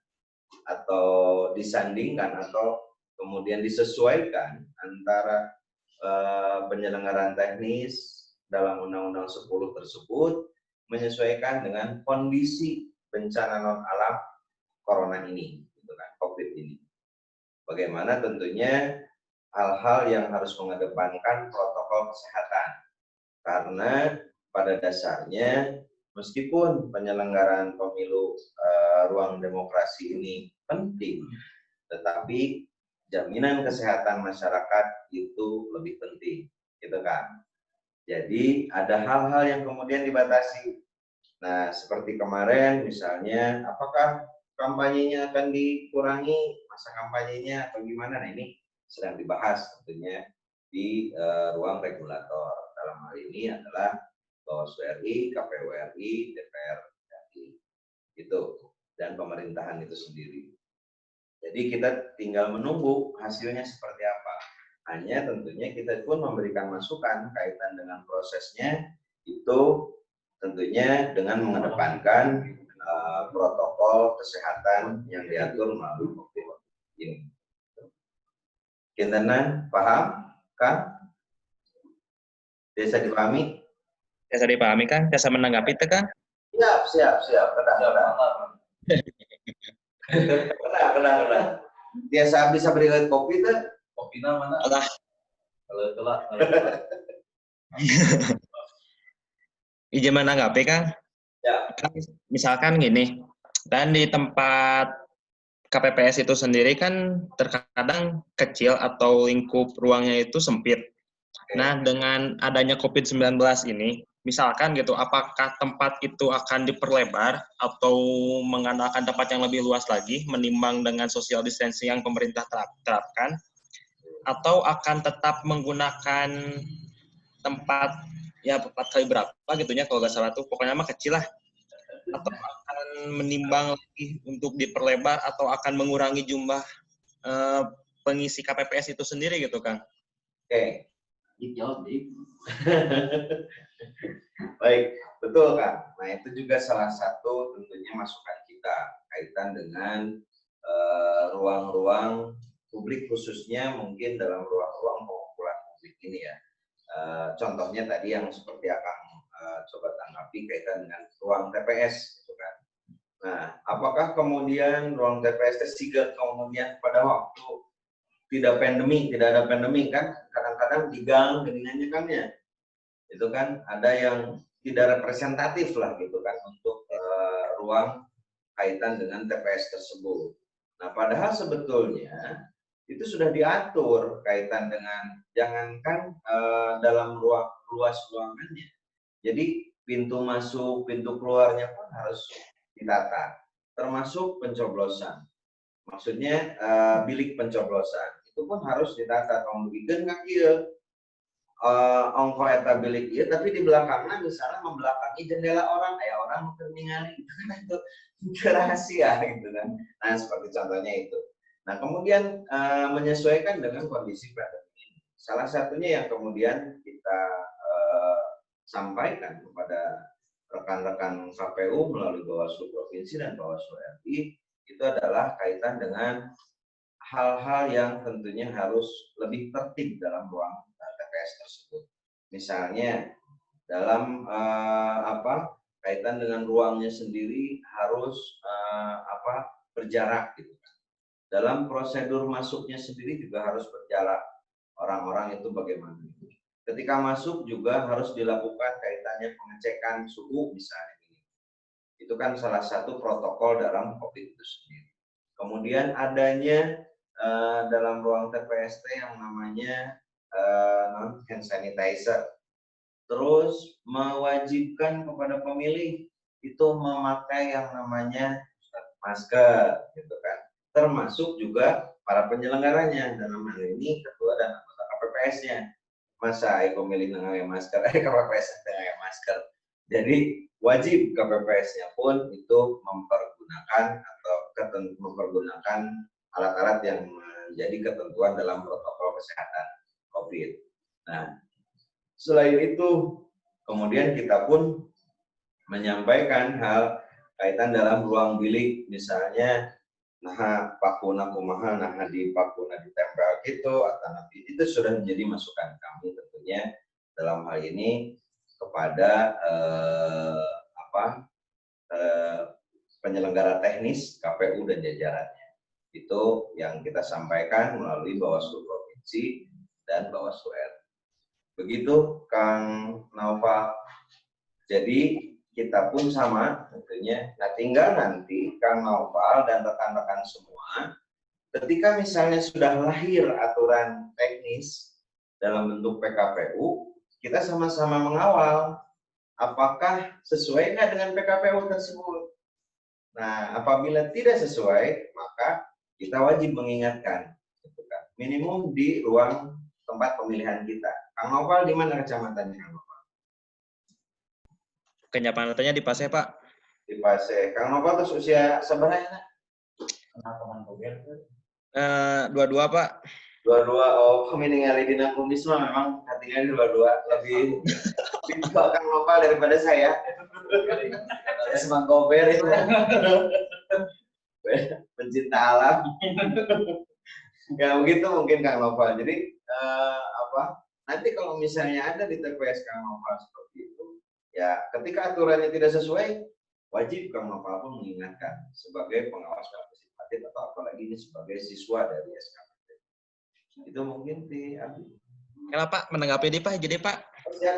atau disandingkan atau kemudian disesuaikan antara penyelenggaraan teknis dalam Undang-Undang 10 tersebut menyesuaikan dengan kondisi bencana non alam Corona ini, gitu kan, COVID ini. Bagaimana tentunya hal-hal yang harus mengedepankan protokol kesehatan, karena pada dasarnya meskipun penyelenggaraan pemilu ruang demokrasi ini penting, tetapi jaminan kesehatan masyarakat itu lebih penting, gitu kan. Jadi ada hal-hal yang kemudian dibatasi. Nah, seperti kemarin misalnya, apakah kampanyenya akan dikurangi, masa kampanyenya atau gimana? Nah, ini sedang dibahas tentunya di ruang regulator. Dalam hal ini adalah Bawaslu RI, KPU RI, DPR RI, itu, dan pemerintahan itu sendiri. Jadi kita tinggal menunggu hasilnya seperti apa. Hanya tentunya kita pun memberikan masukan kaitan dengan prosesnya, itu tentunya dengan mengedepankan protokol kesehatan yang diatur melalui COVID ini. Kintenan, paham, Kang? Bisa dipahami? Bisa dipahami, Kang? Bisa menanggapi itu, Kang? Siap. Kena. Biasa bisa beri kopi tuh. Kopi mana? Alah. Kalau telat, kalau telat. Izin menanggapi, Kang. Ya. Kan misalkan gini, kan di tempat KPPS itu sendiri kan terkadang kecil atau lingkup ruangnya itu sempit. Nah, dengan adanya COVID-19 ini, misalkan gitu, apakah tempat itu akan diperlebar atau mengandalkan tempat yang lebih luas lagi, menimbang dengan social distancing yang pemerintah terapkan, atau akan tetap menggunakan tempat ya 4 kali berapa gitunya kalau nggak salah tuh, pokoknya mah kecil lah, atau akan menimbang lagi untuk diperlebar atau akan mengurangi jumlah pengisi KPPS itu sendiri gitu kan? Oke. Dijawab, Dik. Baik, betul Kak. Nah itu juga salah satu tentunya masukan kita kaitan dengan ruang-ruang publik khususnya mungkin dalam ruang-ruang pengumpulan publik ini ya. Contohnya tadi yang seperti akan coba tanggapi kaitan dengan ruang TPS gitu kan. Nah, apakah kemudian ruang TPS juga kemudian pada waktu tidak ada pandemi kan kadang-kadang di gang geningannya kan ya itu kan ada yang tidak representatif lah gitu kan untuk ruang kaitan dengan TPS tersebut. Nah padahal sebetulnya itu sudah diatur kaitan dengan jangankan dalam luas ruangannya. Jadi pintu masuk, pintu keluarnya pun harus ditata, termasuk pencoblosan. Maksudnya bilik pencoblosan itu pun harus ditata. Kemudian nggak iya ongko eta bilik iya, tapi di belakangnya misalnya membelakangi jendela orang, orang ningali itu rahasia gitu kan. Nah seperti contohnya itu. Nah kemudian menyesuaikan dengan kondisi pandemi ini. Salah satunya yang kemudian kita sampaikan kepada rekan-rekan KPU melalui Bawaslu Provinsi dan Bawaslu RI itu adalah kaitan dengan hal-hal yang tentunya harus lebih tertib dalam ruang TPS tersebut. Misalnya dalam kaitan dengan ruangnya sendiri harus berjarak gitu. Dalam prosedur masuknya sendiri juga harus berjarak. Orang-orang itu bagaimana? Ketika masuk juga harus dilakukan kaitannya pengecekan suhu misalnya. Itu kan salah satu protokol dalam COVID itu sendiri. Kemudian adanya dalam ruang TPST yang namanya hand sanitizer. Terus mewajibkan kepada pemilih itu memakai yang namanya masker, gitu kan. Termasuk juga para penyelenggaranya dalam hal ini ketua dan anggota KPPS-nya. Masa pemilih mengenai masker, KPPS mengenai masker. Jadi wajib KPPS-nya pun itu mempergunakan alat-alat yang menjadi ketentuan dalam protokol kesehatan COVID. Nah, selain itu, kemudian kita pun menyampaikan hal kaitan dalam ruang bilik, misalnya, nah pakuna kumaha, nah di pakuna ditempel gitu, atau nanti itu sudah menjadi masukan kami tentunya dalam hal ini kepada penyelenggara teknis KPU dan jajarannya. Itu yang kita sampaikan melalui Bawaslu Provinsi dan Bawaslu RI. Begitu Kang Naufal. Jadi kita pun sama tentunya. Nah tinggal nanti Kang Naufal dan rekan-rekan semua, ketika misalnya sudah lahir aturan teknis dalam bentuk PKPU, kita sama-sama mengawal apakah sesuai nggak dengan PKPU tersebut. Nah apabila tidak sesuai, maka kita wajib mengingatkan, minimum di ruang tempat pemilihan kita. Kang Naufal di mana kecamatannya Kang Naufal? Kecamatannya di Paseh, Pak. Di Paseh. Kang Naufal terus usia sebenarnya? Dua-dua, Pak. Dua-dua. Oh, kami ningali dina kumis mah memang hatinya dua-dua lebih tua Kang Naufal daripada saya. Semang gober itu. Pencinta alam. Ya begitu mungkin Kang Naufal. Jadi nanti kalau misalnya ada di TPS Kang Naufal seperti itu, ya ketika aturannya tidak sesuai, wajib Kang Naufal pun mengingatkan sebagai pengawas partisipatif atau apalagi ini sebagai siswa dari SKPD. Itu mungkin di Abi. Ya Pak, menanggapi ini Pak, jadi Pak. Siap.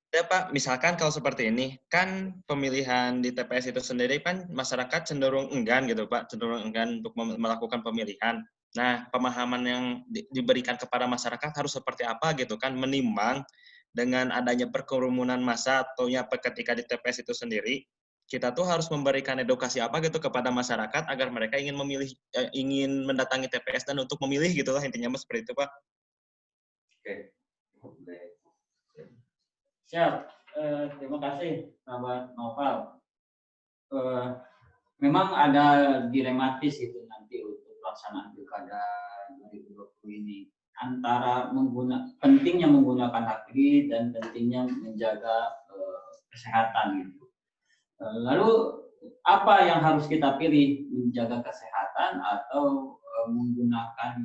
Ya Pak, misalkan kalau seperti ini, kan pemilihan di TPS itu sendiri kan masyarakat cenderung enggan gitu Pak, cenderung enggan untuk melakukan pemilihan. Nah, pemahaman yang diberikan kepada masyarakat harus seperti apa gitu kan, menimbang dengan adanya perkerumunan massa atau ya ketika di TPS itu sendiri, kita tuh harus memberikan edukasi apa gitu kepada masyarakat agar mereka ingin memilih, ingin mendatangi TPS dan untuk memilih gitulah intinya Mas, seperti itu Pak. Oke. Siap, terima kasih sahabat Noval. Memang ada dilematis itu nanti untuk pelaksanaan pilkada 2020 ini antara pentingnya menggunakan hak pilih dan pentingnya menjaga kesehatan gitu. Lalu apa yang harus kita pilih, menjaga kesehatan atau menggunakan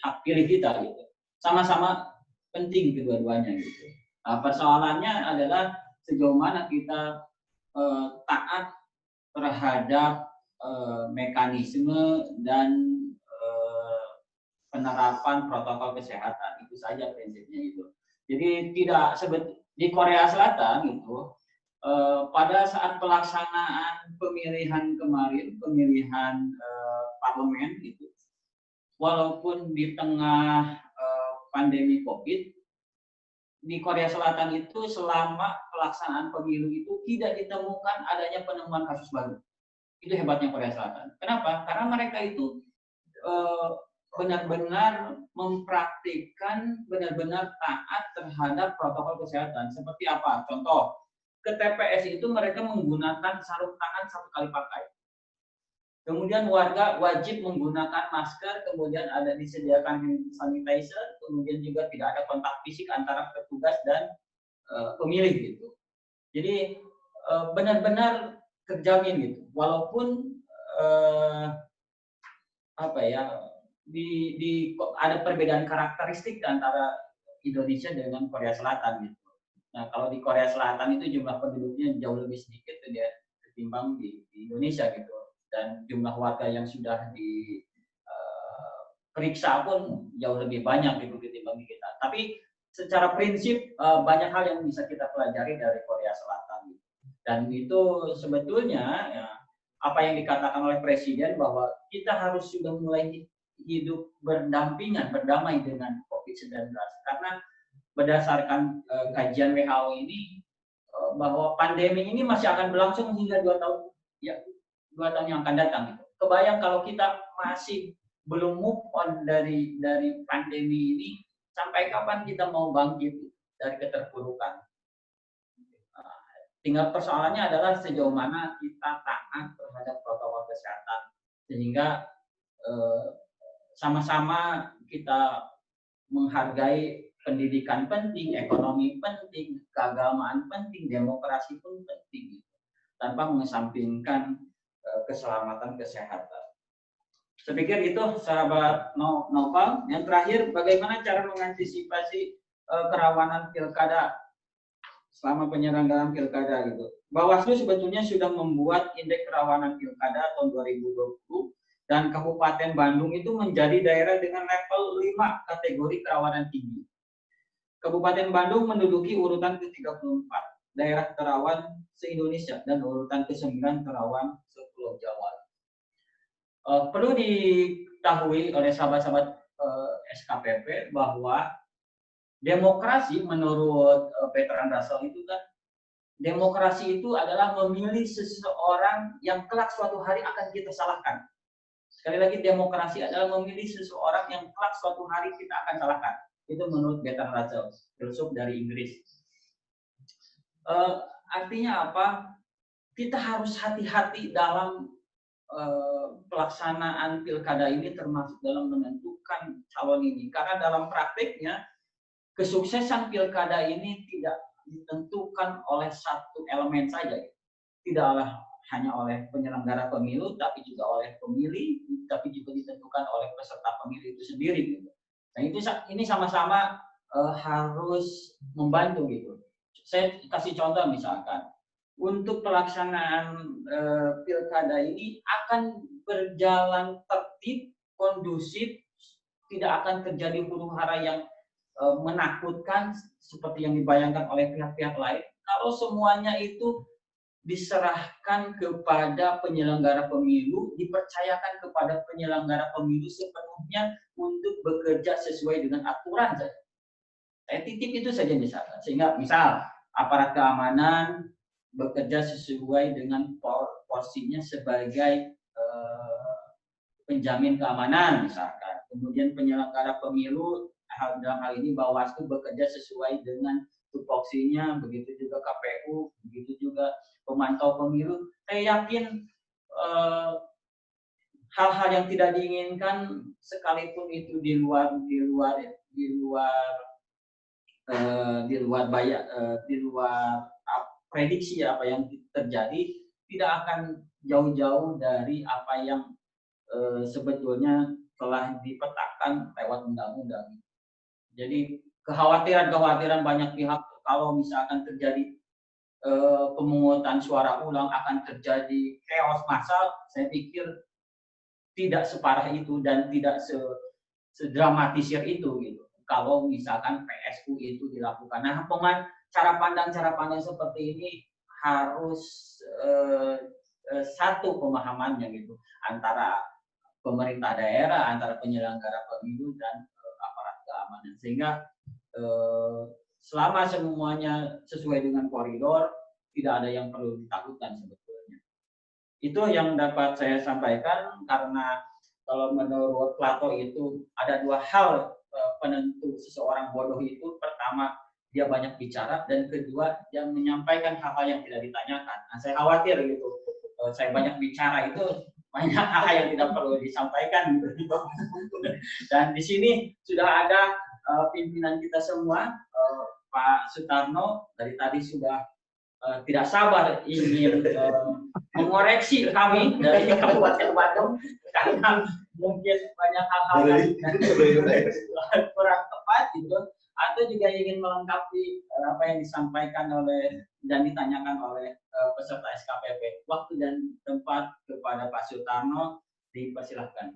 hak pilih kita gitu? Sama-sama penting kedua-duanya gitu. Nah, persoalannya adalah sejauh mana kita taat terhadap mekanisme dan penerapan protokol kesehatan, itu saja prinsipnya itu. Jadi tidak di Korea Selatan itu pada saat pelaksanaan pemilihan kemarin, pemilihan parlemen itu, walaupun di tengah pandemi COVID, di Korea Selatan itu selama pelaksanaan pemilu itu tidak ditemukan adanya penemuan kasus baru. Itu hebatnya Korea Selatan. Kenapa? Karena mereka itu benar-benar mempraktikkan, benar-benar taat terhadap protokol kesehatan. Seperti apa? Contoh, ke TPS itu mereka menggunakan sarung tangan 1 kali pakai. Kemudian warga wajib menggunakan masker, kemudian ada disediakan hand sanitizer, kemudian juga tidak ada kontak fisik antara petugas dan pemilih gitu. Jadi benar-benar terjamin gitu. Walaupun ada perbedaan karakteristik antara Indonesia dengan Korea Selatan gitu. Nah, kalau di Korea Selatan itu jumlah penduduknya jauh lebih sedikit ketimbang di Indonesia gitu. Dan jumlah warga yang sudah diperiksa pun jauh lebih banyak gitu ketimbang di kita. Tapi secara prinsip banyak hal yang bisa kita pelajari dari Korea Selatan. Dan itu sebetulnya ya, apa yang dikatakan oleh Presiden bahwa kita harus sudah mulai hidup berdampingan, berdamai dengan COVID-19. Karena berdasarkan kajian WHO ini bahwa pandemi ini masih akan berlangsung hingga 2 tahun ya. 2 tahun yang akan datang. Kebayang kalau kita masih belum move on dari pandemi ini, sampai kapan kita mau bangkit dari keterpurukan? Tinggal persoalannya adalah sejauh mana kita taat terhadap protokol kesehatan, sehingga sama-sama kita menghargai pendidikan penting, ekonomi penting, keagamaan penting, demokrasi pun penting, tanpa mengesampingkan keselamatan kesehatan. Saya pikir itu sahabat Noval. Yang terakhir, bagaimana cara mengantisipasi kerawanan pilkada selama penyelenggaraan pilkada gitu. Bawaslu sebetulnya sudah membuat indeks kerawanan pilkada tahun 2020 dan Kabupaten Bandung itu menjadi daerah dengan level 5 kategori kerawanan tinggi. Kabupaten Bandung menduduki urutan ke-34 daerah terawan se-Indonesia dan urutan ke-9 terawan se-Pulau Jawa. Perlu diketahui oleh sahabat-sahabat SKPP bahwa demokrasi menurut Bertrand Russell itu kan, demokrasi itu adalah memilih seseorang yang kelak suatu hari akan kita salahkan. Sekali lagi, demokrasi adalah memilih seseorang yang kelak suatu hari kita akan salahkan. Itu menurut Bertrand Russell, filsuf dari Inggris. Artinya apa? Kita harus hati-hati dalam pelaksanaan pilkada ini, termasuk dalam menentukan calon ini. Karena dalam praktiknya, kesuksesan pilkada ini tidak ditentukan oleh satu elemen saja. Tidaklah hanya oleh penyelenggara pemilu, tapi juga oleh pemilih, tapi juga ditentukan oleh peserta pemilu itu sendiri. Nah, ini sama-sama harus membantu gitu. Saya kasih contoh misalkan, untuk pelaksanaan pilkada ini akan berjalan tertib, kondusif, tidak akan terjadi huru-hara yang menakutkan seperti yang dibayangkan oleh pihak-pihak lain. Kalau semuanya itu diserahkan kepada penyelenggara pemilu, dipercayakan kepada penyelenggara pemilu sepenuhnya untuk bekerja sesuai dengan aturan saja. Saya titip itu saja misalkan, sehingga misal aparat keamanan bekerja sesuai dengan porsinya sebagai penjamin keamanan misalkan. Kemudian penyelenggara pemilu dalam hal ini Bawaslu bekerja sesuai dengan tupoksinya, begitu juga KPU, begitu juga pemantau pemilu. Saya yakin hal-hal yang tidak diinginkan sekalipun itu di luar prediksi apa yang terjadi, tidak akan jauh-jauh dari apa yang sebetulnya telah dipetakan lewat undang-undang. Jadi kekhawatiran banyak pihak kalau misalkan terjadi pemungutan suara ulang akan terjadi chaos massal, saya pikir tidak separah itu dan tidak sedramatisir itu gitu. Kalau misalkan PSU itu dilakukan. Nah, cara pandang seperti ini harus satu pemahamannya gitu antara pemerintah daerah, antara penyelenggara pemilu dan aparat keamanan, sehingga selama semuanya sesuai dengan koridor, tidak ada yang perlu ditakutkan sebetulnya. Itu yang dapat saya sampaikan, karena kalau menurut Plato itu ada dua hal penentu seseorang bodoh itu. Pertama, dia banyak bicara, dan kedua, dia menyampaikan hal-hal yang tidak ditanyakan. Nah, saya khawatir gitu, saya banyak bicara itu banyak hal yang tidak perlu disampaikan gitu. Dan di sini sudah ada pimpinan kita semua, Pak Sutarno dari tadi sudah tidak sabar ingin mengoreksi kami dari Kabupaten Bandung karena mungkin banyak hal-hal yang kurang tepat gitu, atau juga ingin melengkapi apa yang disampaikan oleh dan ditanyakan oleh peserta SKPP. Waktu dan tempat kepada Pak Sutarno, dipersilahkan.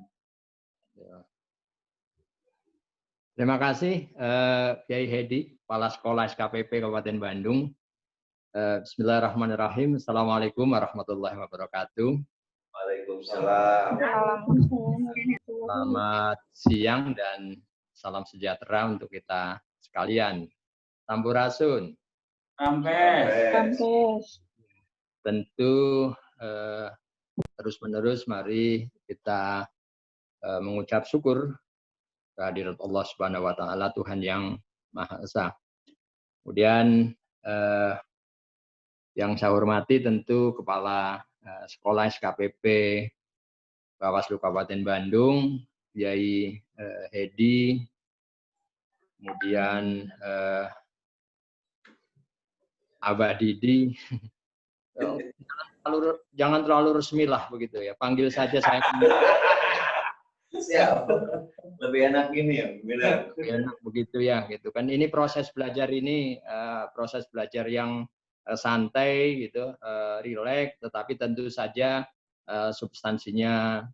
Terima kasih Kiai Hedi, Kepala Sekolah SKPP Kabupaten Bandung. Bismillahirrahmanirrahim. Assalamualaikum warahmatullahi wabarakatuh. Waalaikumsalam. Selamat siang dan salam sejahtera untuk kita sekalian. Sampurasun. Sampes. Tentu terus-menerus mari kita mengucap syukur kehadirat Allah Subhanahu wa taala, Tuhan yang Maha Esa. Kemudian yang saya hormati tentu Kepala Sekolah SKPP Bawaslu Kabupaten Bandung, Kiai Hedi, kemudian Abah Didi. Jangan terlalu resmi lah begitu ya, panggil saja saya. Siap. Lebih enak ini ya, benar. Lebih enak begitu ya, gitu kan. Ini proses belajar ini proses belajar yang santai gitu, rileks, tetapi tentu saja substansinya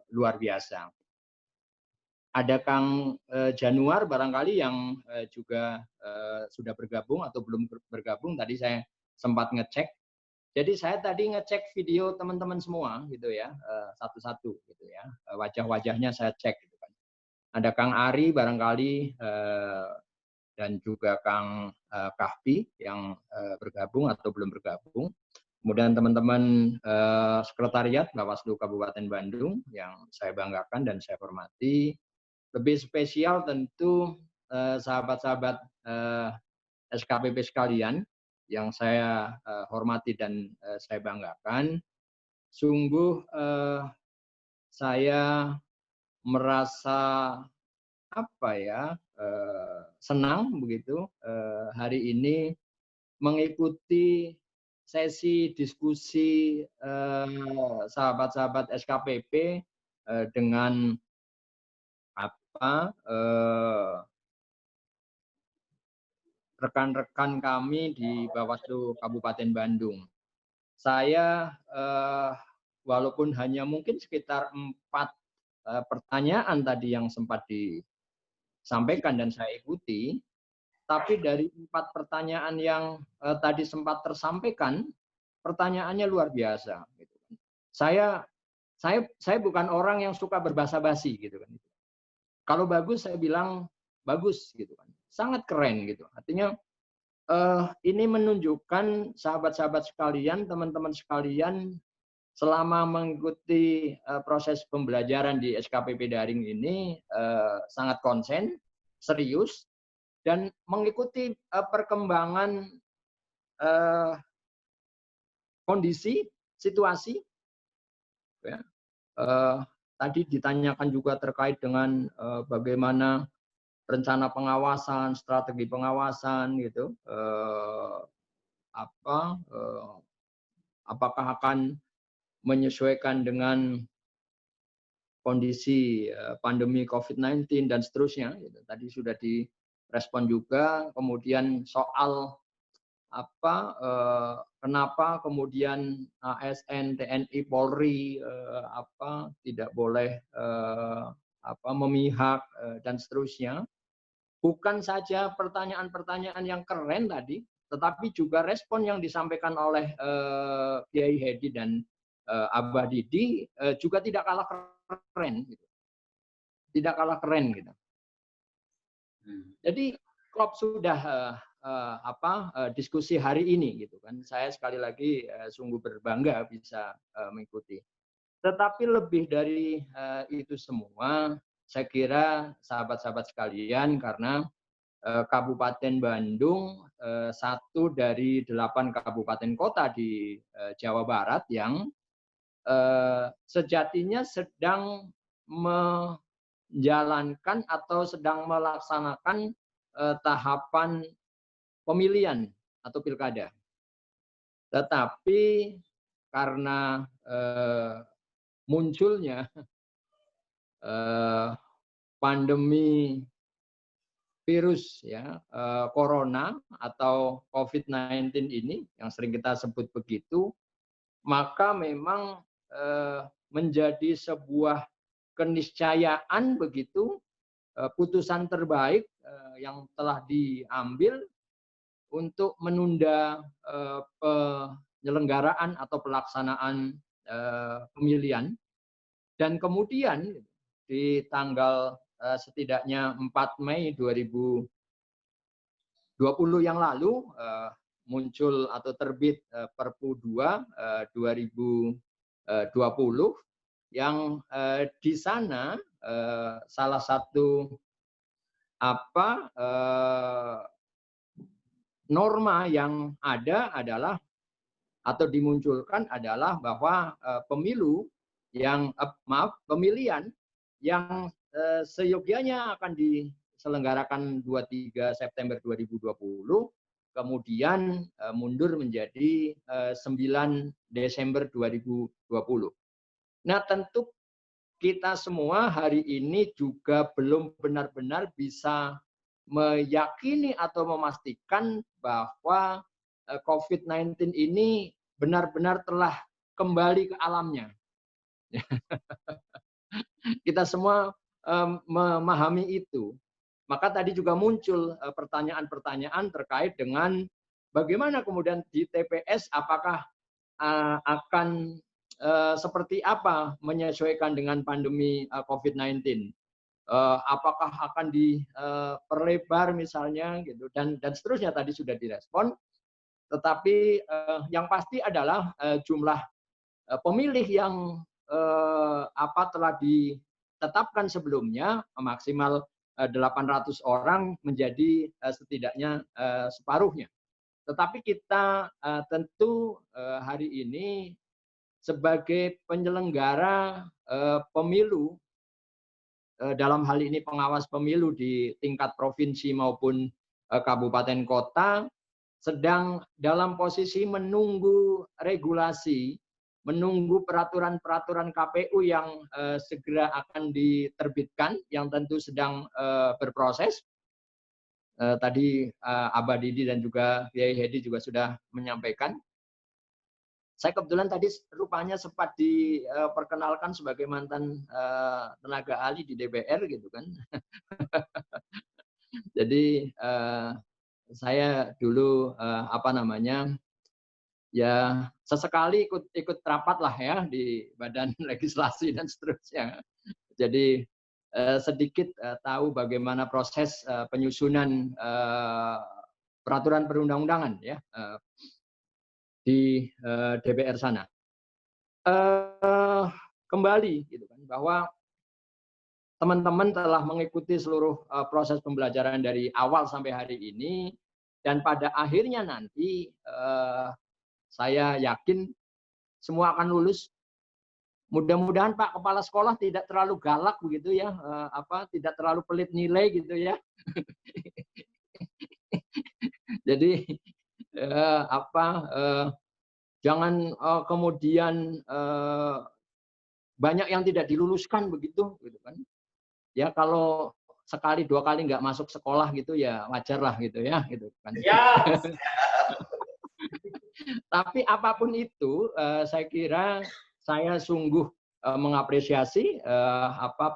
luar biasa. Ada Kang Januar barangkali yang juga sudah bergabung atau belum bergabung. Tadi saya sempat ngecek. Jadi saya tadi ngecek video teman-teman semua gitu ya, satu-satu gitu ya. Wajah-wajahnya saya cek gitu kan. Ada Kang Ari barangkali dan juga Kang Kahfi yang bergabung atau belum bergabung. Kemudian teman-teman sekretariat Bawaslu Kabupaten Bandung yang saya banggakan dan saya hormati. Lebih spesial tentu sahabat-sahabat SKPP sekalian yang saya hormati dan saya banggakan. Sungguh saya merasa senang begitu hari ini mengikuti sesi diskusi sahabat-sahabat SKPP dengan rekan-rekan kami di Bawaslu Kabupaten Bandung. Saya walaupun hanya mungkin sekitar 4 pertanyaan tadi yang sempat disampaikan dan saya ikuti, tapi dari 4 pertanyaan yang tadi sempat tersampaikan, pertanyaannya luar biasa. Gitu. Saya bukan orang yang suka berbasa-basi gitu kan. Kalau bagus saya bilang bagus gitu kan, sangat keren gitu. Artinya ini menunjukkan sahabat-sahabat sekalian, teman-teman sekalian, selama mengikuti proses pembelajaran di SKPP daring ini sangat konsen, serius, dan mengikuti perkembangan kondisi, situasi. Ya. Tadi ditanyakan juga terkait dengan bagaimana rencana pengawasan, strategi pengawasan, gitu. Apakah akan menyesuaikan dengan kondisi pandemi COVID-19 dan seterusnya. Gitu. Tadi sudah direspon juga. Kemudian soal kenapa kemudian ASN, TNI, Polri tidak boleh memihak dan seterusnya. Bukan saja pertanyaan-pertanyaan yang keren tadi, tetapi juga respon yang disampaikan oleh Kiai Hedi dan Abah Didi juga tidak kalah keren, gitu. Tidak kalah keren, gitu. Jadi klub sudah diskusi hari ini, gitu kan. Saya sekali lagi sungguh berbangga bisa mengikuti. Tetapi lebih dari itu semua, saya kira sahabat-sahabat sekalian, karena Kabupaten Bandung satu dari 8 kabupaten kota di Jawa Barat yang sejatinya sedang menjalankan atau sedang melaksanakan tahapan pemilihan atau pilkada. Tetapi karena munculnya pandemi virus corona atau COVID-19 ini yang sering kita sebut begitu, maka memang menjadi sebuah keniscayaan begitu, putusan terbaik yang telah diambil untuk menunda penyelenggaraan atau pelaksanaan pemilihan. Dan kemudian di tanggal setidaknya 4 Mei 2020 yang lalu muncul atau terbit Perpu 2 2020 yang di sana salah satu norma yang ada adalah atau dimunculkan adalah bahwa pemilihan yang seyogianya akan diselenggarakan 23 September 2020 kemudian mundur menjadi 9 Desember 2020. Nah, tentu kita semua hari ini juga belum benar-benar bisa meyakini atau memastikan bahwa COVID-19 ini benar-benar telah kembali ke alamnya. Kita semua memahami itu. Maka tadi juga muncul pertanyaan-pertanyaan terkait dengan bagaimana kemudian di TPS apakah akan seperti apa menyesuaikan dengan pandemi COVID-19. Apakah akan diperlebar misalnya gitu dan seterusnya tadi sudah direspon. Tetapi yang pasti adalah jumlah pemilih yang telah ditetapkan sebelumnya maksimal 800 orang menjadi setidaknya separuhnya. Tetapi kita tentu hari ini sebagai penyelenggara pemilu, dalam hal ini pengawas pemilu di tingkat provinsi maupun kabupaten kota, sedang dalam posisi menunggu regulasi, menunggu peraturan-peraturan KPU yang segera akan diterbitkan, yang tentu sedang berproses. Tadi Abah Didi dan juga Kiai Hedi juga sudah menyampaikan. Saya kebetulan tadi rupanya sempat diperkenalkan sebagai mantan tenaga ahli di DPR gitu kan. Jadi saya dulu apa namanya, ya sesekali ikut rapat lah ya di badan legislasi dan seterusnya. Jadi sedikit tahu bagaimana proses penyusunan peraturan perundang-undangan ya di DPR sana. Kembali gitu kan, bahwa teman-teman telah mengikuti seluruh proses pembelajaran dari awal sampai hari ini, dan pada akhirnya nanti saya yakin semua akan lulus. Mudah-mudahan Pak Kepala Sekolah tidak terlalu galak begitu ya, tidak terlalu pelit nilai gitu ya. Jadi jangan kemudian banyak yang tidak diluluskan begitu, gitu kan? Ya kalau sekali dua kali nggak masuk sekolah gitu ya wajar lah gitu ya, gitu kan. Ya. Tapi apapun itu, saya kira saya sungguh mengapresiasi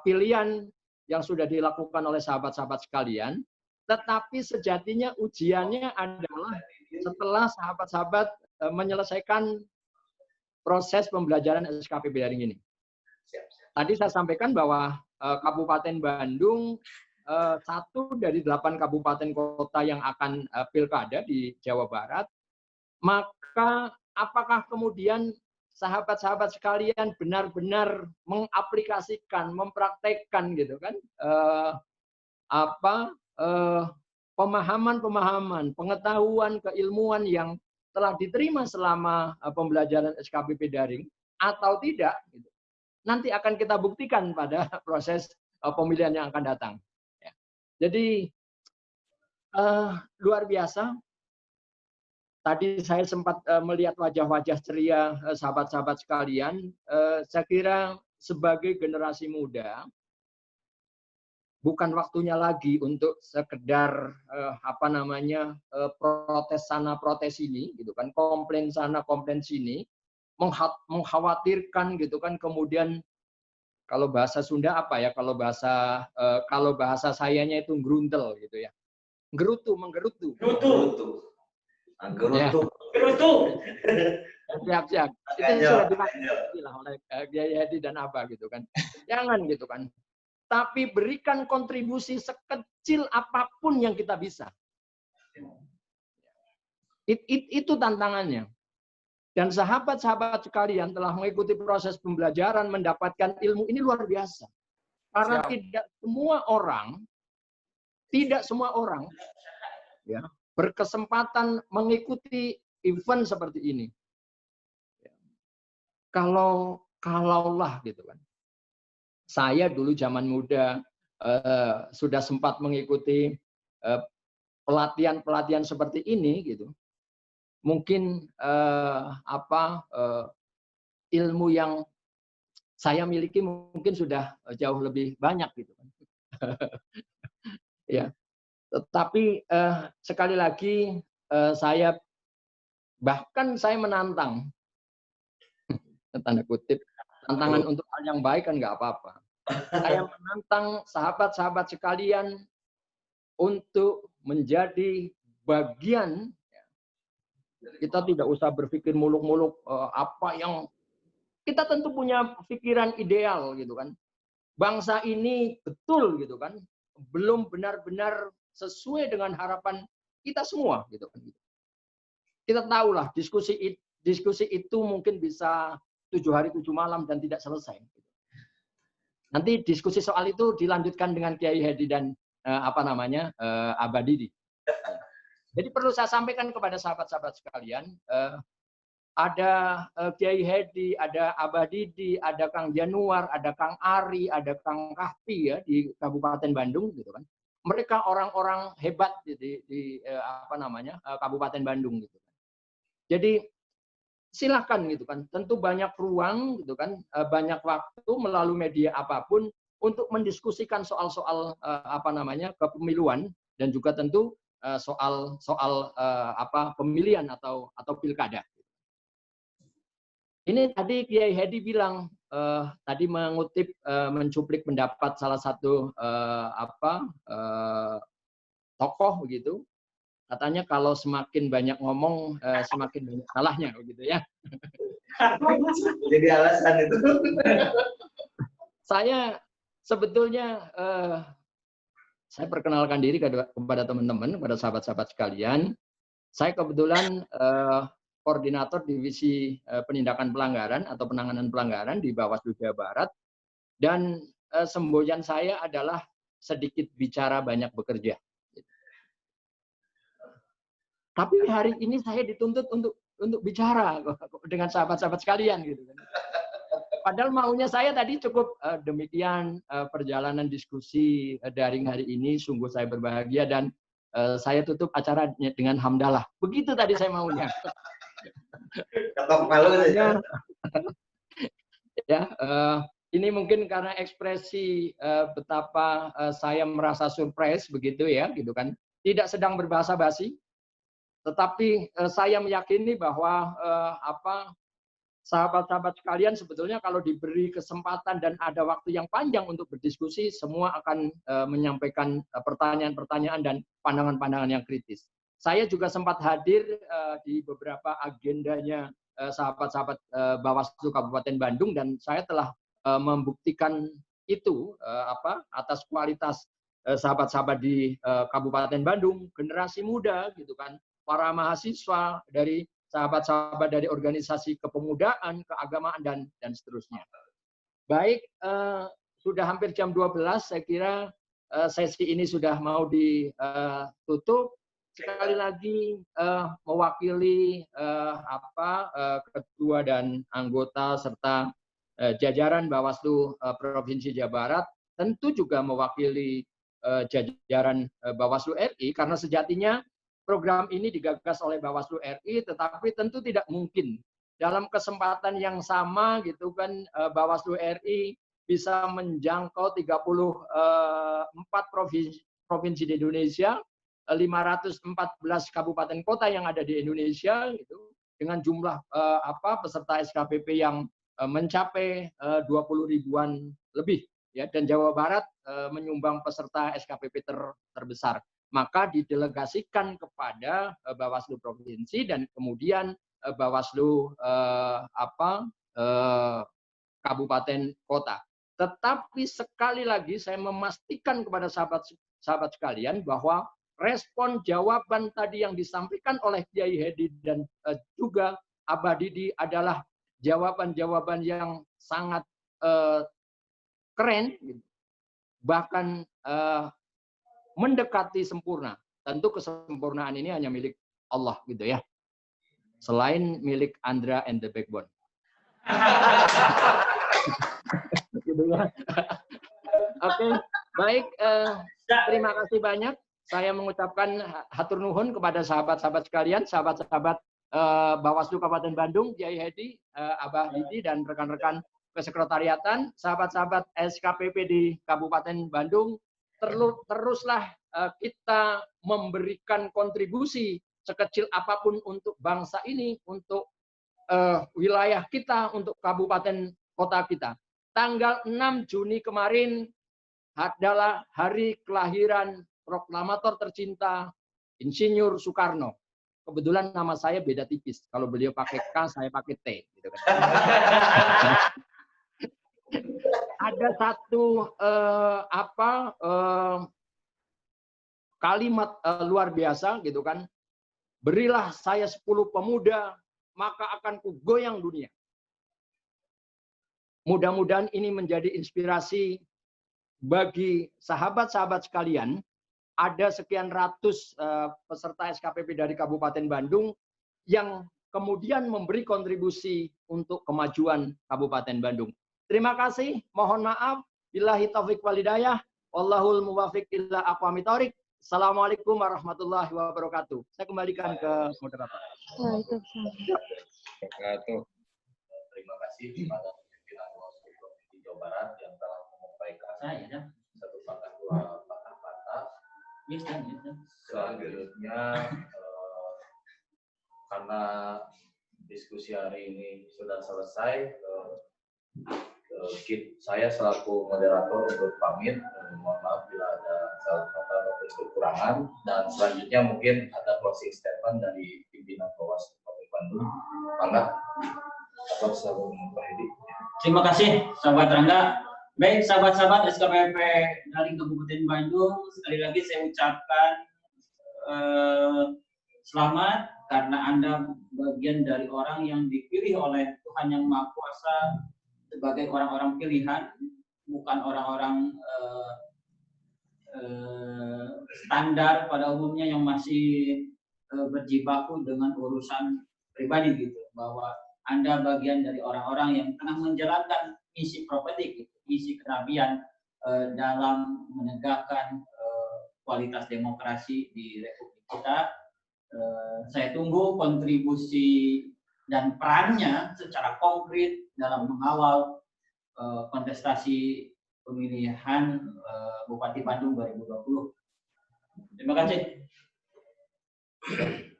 pilihan yang sudah dilakukan oleh sahabat-sahabat sekalian. Tetapi sejatinya ujiannya adalah setelah sahabat-sahabat menyelesaikan proses pembelajaran SKPP daring ini. Tadi saya sampaikan bahwa Kabupaten Bandung satu dari 8 kabupaten kota yang akan pilkada di Jawa Barat. Maka apakah kemudian sahabat-sahabat sekalian benar-benar mengaplikasikan, mempraktekkan gitu kan pemahaman-pemahaman, pengetahuan, keilmuan yang telah diterima selama pembelajaran SKPP daring atau tidak? Gitu. Nanti akan kita buktikan pada proses pemilihan yang akan datang. Ya. Jadi luar biasa. Tadi saya sempat melihat wajah-wajah ceria sahabat-sahabat sekalian. Saya kira sebagai generasi muda, bukan waktunya lagi untuk sekedar protes sana protes sini, gitu kan, komplain sana komplain sini, mengkhawatirkan gitu kan, kemudian kalau bahasa Sunda apa ya, kalau bahasa sayanya itu gruntel gitu ya, menggerutu. Siap. Itu sudah dilakukan oleh Kiai Hedi dan Abah gitu kan. Jangan gitu kan. Tapi berikan kontribusi sekecil apapun yang kita bisa. Itu tantangannya. Dan sahabat-sahabat sekalian telah mengikuti proses pembelajaran, mendapatkan ilmu ini luar biasa. Karena tidak semua orang ya berkesempatan mengikuti event seperti ini. Kalaulah gitu kan. Saya dulu zaman muda sudah sempat mengikuti pelatihan seperti ini gitu. Mungkin ilmu yang saya miliki mungkin sudah jauh lebih banyak gitu kan. Ya. Tetapi sekali lagi saya menantang, tanda kutip, tantangan untuk hal yang baik kan nggak apa-apa. Saya menantang sahabat-sahabat sekalian untuk menjadi bagian. Kita tidak usah berpikir muluk-muluk apa yang kita tentu punya pikiran ideal gitu kan. Bangsa ini betul gitu kan, belum benar-benar sesuai dengan harapan kita semua gitu kan. Kita tahulah diskusi itu mungkin bisa 7 hari 7 malam dan tidak selesai. Nanti diskusi soal itu dilanjutkan dengan Kiai Hedi dan Abah Didi. Jadi perlu saya sampaikan kepada sahabat-sahabat sekalian, ada Kiai Hedi, ada Abah Didi, ada Kang Januar, ada Kang Ari, ada Kang Kahfi ya di Kabupaten Bandung gitu kan. Mereka orang-orang hebat di Kabupaten Bandung gitu. Jadi silakan gitu kan. Tentu banyak ruang gitu kan, banyak waktu melalui media apapun untuk mendiskusikan soal-soal kepemiluan dan juga tentu soal pemilihan atau pilkada. Ini tadi Kiai Hedi bilang, tadi mengutip, mencuplik pendapat salah satu tokoh begitu. Katanya kalau semakin banyak ngomong, semakin banyak salahnya begitu ya. Jadi alasan itu. Saya sebetulnya saya perkenalkan diri kepada teman-teman, kepada sahabat-sahabat sekalian. Saya kebetulan koordinator divisi penindakan pelanggaran atau penanganan pelanggaran di Bawaslu Jawa Barat, dan semboyan saya adalah sedikit bicara banyak bekerja. Tapi hari ini saya dituntut untuk bicara dengan sahabat-sahabat sekalian gitu kan. Padahal maunya saya tadi cukup demikian perjalanan diskusi daring hari ini, sungguh saya berbahagia dan saya tutup acara dengan hamdalah. Begitu tadi saya maunya. Ketok palu ya. Ya, ini mungkin karena ekspresi betapa saya merasa surprise begitu ya, gitu kan. Tidak sedang berbahasa basi, tetapi saya meyakini bahwa sahabat-sahabat sekalian sebetulnya kalau diberi kesempatan dan ada waktu yang panjang untuk berdiskusi, semua akan menyampaikan pertanyaan-pertanyaan dan pandangan-pandangan yang kritis. Saya juga sempat hadir di beberapa agendanya sahabat-sahabat Bawaslu Kabupaten Bandung, dan saya telah membuktikan itu atas kualitas sahabat-sahabat di Kabupaten Bandung, generasi muda gitu kan, para mahasiswa dari sahabat-sahabat dari organisasi kepemudaan, keagamaan, dan seterusnya. Baik, sudah hampir jam 12, saya kira sesi ini sudah mau ditutup. Sekali lagi mewakili ketua dan anggota serta jajaran Bawaslu Provinsi Jawa Barat, tentu juga mewakili jajaran Bawaslu RI, karena sejatinya program ini digagas oleh Bawaslu RI, tetapi tentu tidak mungkin dalam kesempatan yang sama gitu kan Bawaslu RI bisa menjangkau 34 provinsi di Indonesia, 514 kabupaten kota yang ada di Indonesia gitu, dengan jumlah peserta SKPP yang mencapai 20 ribuan lebih ya, dan Jawa Barat menyumbang peserta SKPP terbesar. Maka didelegasikan kepada Bawaslu Provinsi dan kemudian Bawaslu Kabupaten Kota. Tetapi sekali lagi saya memastikan kepada sahabat sekalian bahwa respon jawaban tadi yang disampaikan oleh Kiai Hedi dan juga Abah Didi adalah jawaban-jawaban yang sangat keren, bahkan mendekati sempurna. Tentu kesempurnaan ini hanya milik Allah gitu ya. Selain milik Andra and the Backbone. Gitu ya. Oke, baik. Terima kasih banyak. Saya mengucapkan hatur nuhun kepada sahabat-sahabat sekalian, sahabat-sahabat Bawaslu Kabupaten Bandung, Kiai Hedi, Abah Didi, dan rekan-rekan kesekretariatan, sahabat-sahabat SKPP di Kabupaten Bandung. Teruslah kita memberikan kontribusi sekecil apapun untuk bangsa ini, untuk wilayah kita, untuk kabupaten kota kita. Tanggal 6 Juni kemarin adalah hari kelahiran proklamator tercinta Insinyur Soekarno. Kebetulan nama saya beda tipis. Kalau beliau pakai K, saya pakai T. Gitu kan. Ada satu kalimat luar biasa gitu kan. Berilah saya 10 pemuda, maka akan kugoyang dunia. Mudah-mudahan ini menjadi inspirasi bagi sahabat-sahabat sekalian. Ada sekian ratus peserta SKPP dari Kabupaten Bandung yang kemudian memberi kontribusi untuk kemajuan Kabupaten Bandung. Terima kasih, mohon maaf. Billahi taufiq wal hidayah. Wallahul muwaffiq ila aqwamit thoriq. Assalamualaikum warahmatullahi wabarakatuh. Saya kembalikan ke moderator. Terima kasih kepada pimpinan Bawaslu Provinsi Jawa Barat yang telah menyampaikan satu patah dua patah-patah. Selanjutnya karena diskusi hari ini sudah selesai. Saya selaku moderator untuk pamit, mohon maaf bila ada salah kata atau kekurangan, dan selanjutnya mungkin ada closing statement dari pimpinan Bawaslu Kabupaten Bandung. Mangga, apa sahabat Pak Hedi? Terima kasih, sahabat Rangga. Baik, sahabat-sahabat SKPP dari Kabupaten Bandung, sekali lagi saya ucapkan selamat karena Anda bagian dari orang yang dipilih oleh Tuhan Yang Maha Kuasa sebagai orang-orang pilihan, bukan orang-orang standar pada umumnya yang masih berjibaku dengan urusan pribadi gitu, bahwa Anda bagian dari orang-orang yang tengah menjalankan misi profetik, misi kenabian dalam menegakkan kualitas demokrasi di Republik kita. Saya tunggu kontribusi dan perannya secara konkret dalam mengawal kontestasi pemilihan Bupati Bandung 2020. Terima kasih.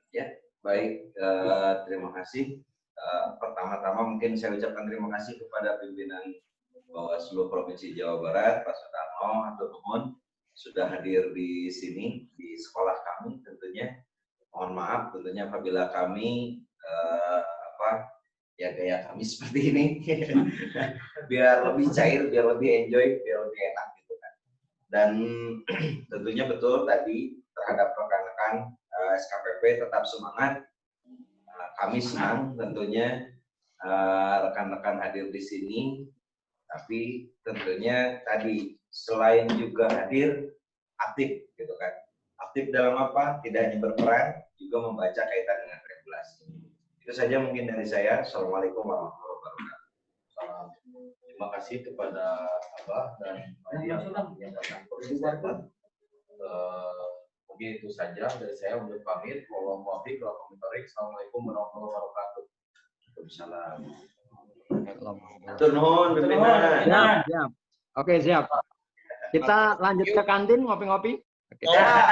Ya, baik. Terima kasih. Pertama-tama mungkin saya ucapkan terima kasih kepada pimpinan Bawaslu Provinsi Jawa Barat, Pak Sutarno, atau nuhun sudah hadir di sini di sekolah kami. Tentunya mohon maaf tentunya apabila kami gaya kami seperti ini biar lebih cair, biar lebih enjoy, biar lebih enak gitu kan. Dan tentunya betul tadi terhadap rekan-rekan SKPP tetap semangat. Kami senang tentunya rekan-rekan hadir di sini, tapi tentunya tadi selain juga hadir aktif gitu kan. Aktif dalam apa? Tidak hanya berperan, juga membaca kaitan dengan regulasi. Itu saja mungkin dari saya. Assalamualaikum warahmatullahi wabarakatuh. Terima kasih kepada Abah dan Pak yang telah menyampaikan pertanyaan. Mungkin itu saja dari saya untuk pamit. Assalamualaikum warahmatullahi wabarakatuh. Waalaikumsalam. Atur nuhun pimpinan. Siap. Oke, siap. Kita lanjut ke kantin ngopi-ngopi. Siap.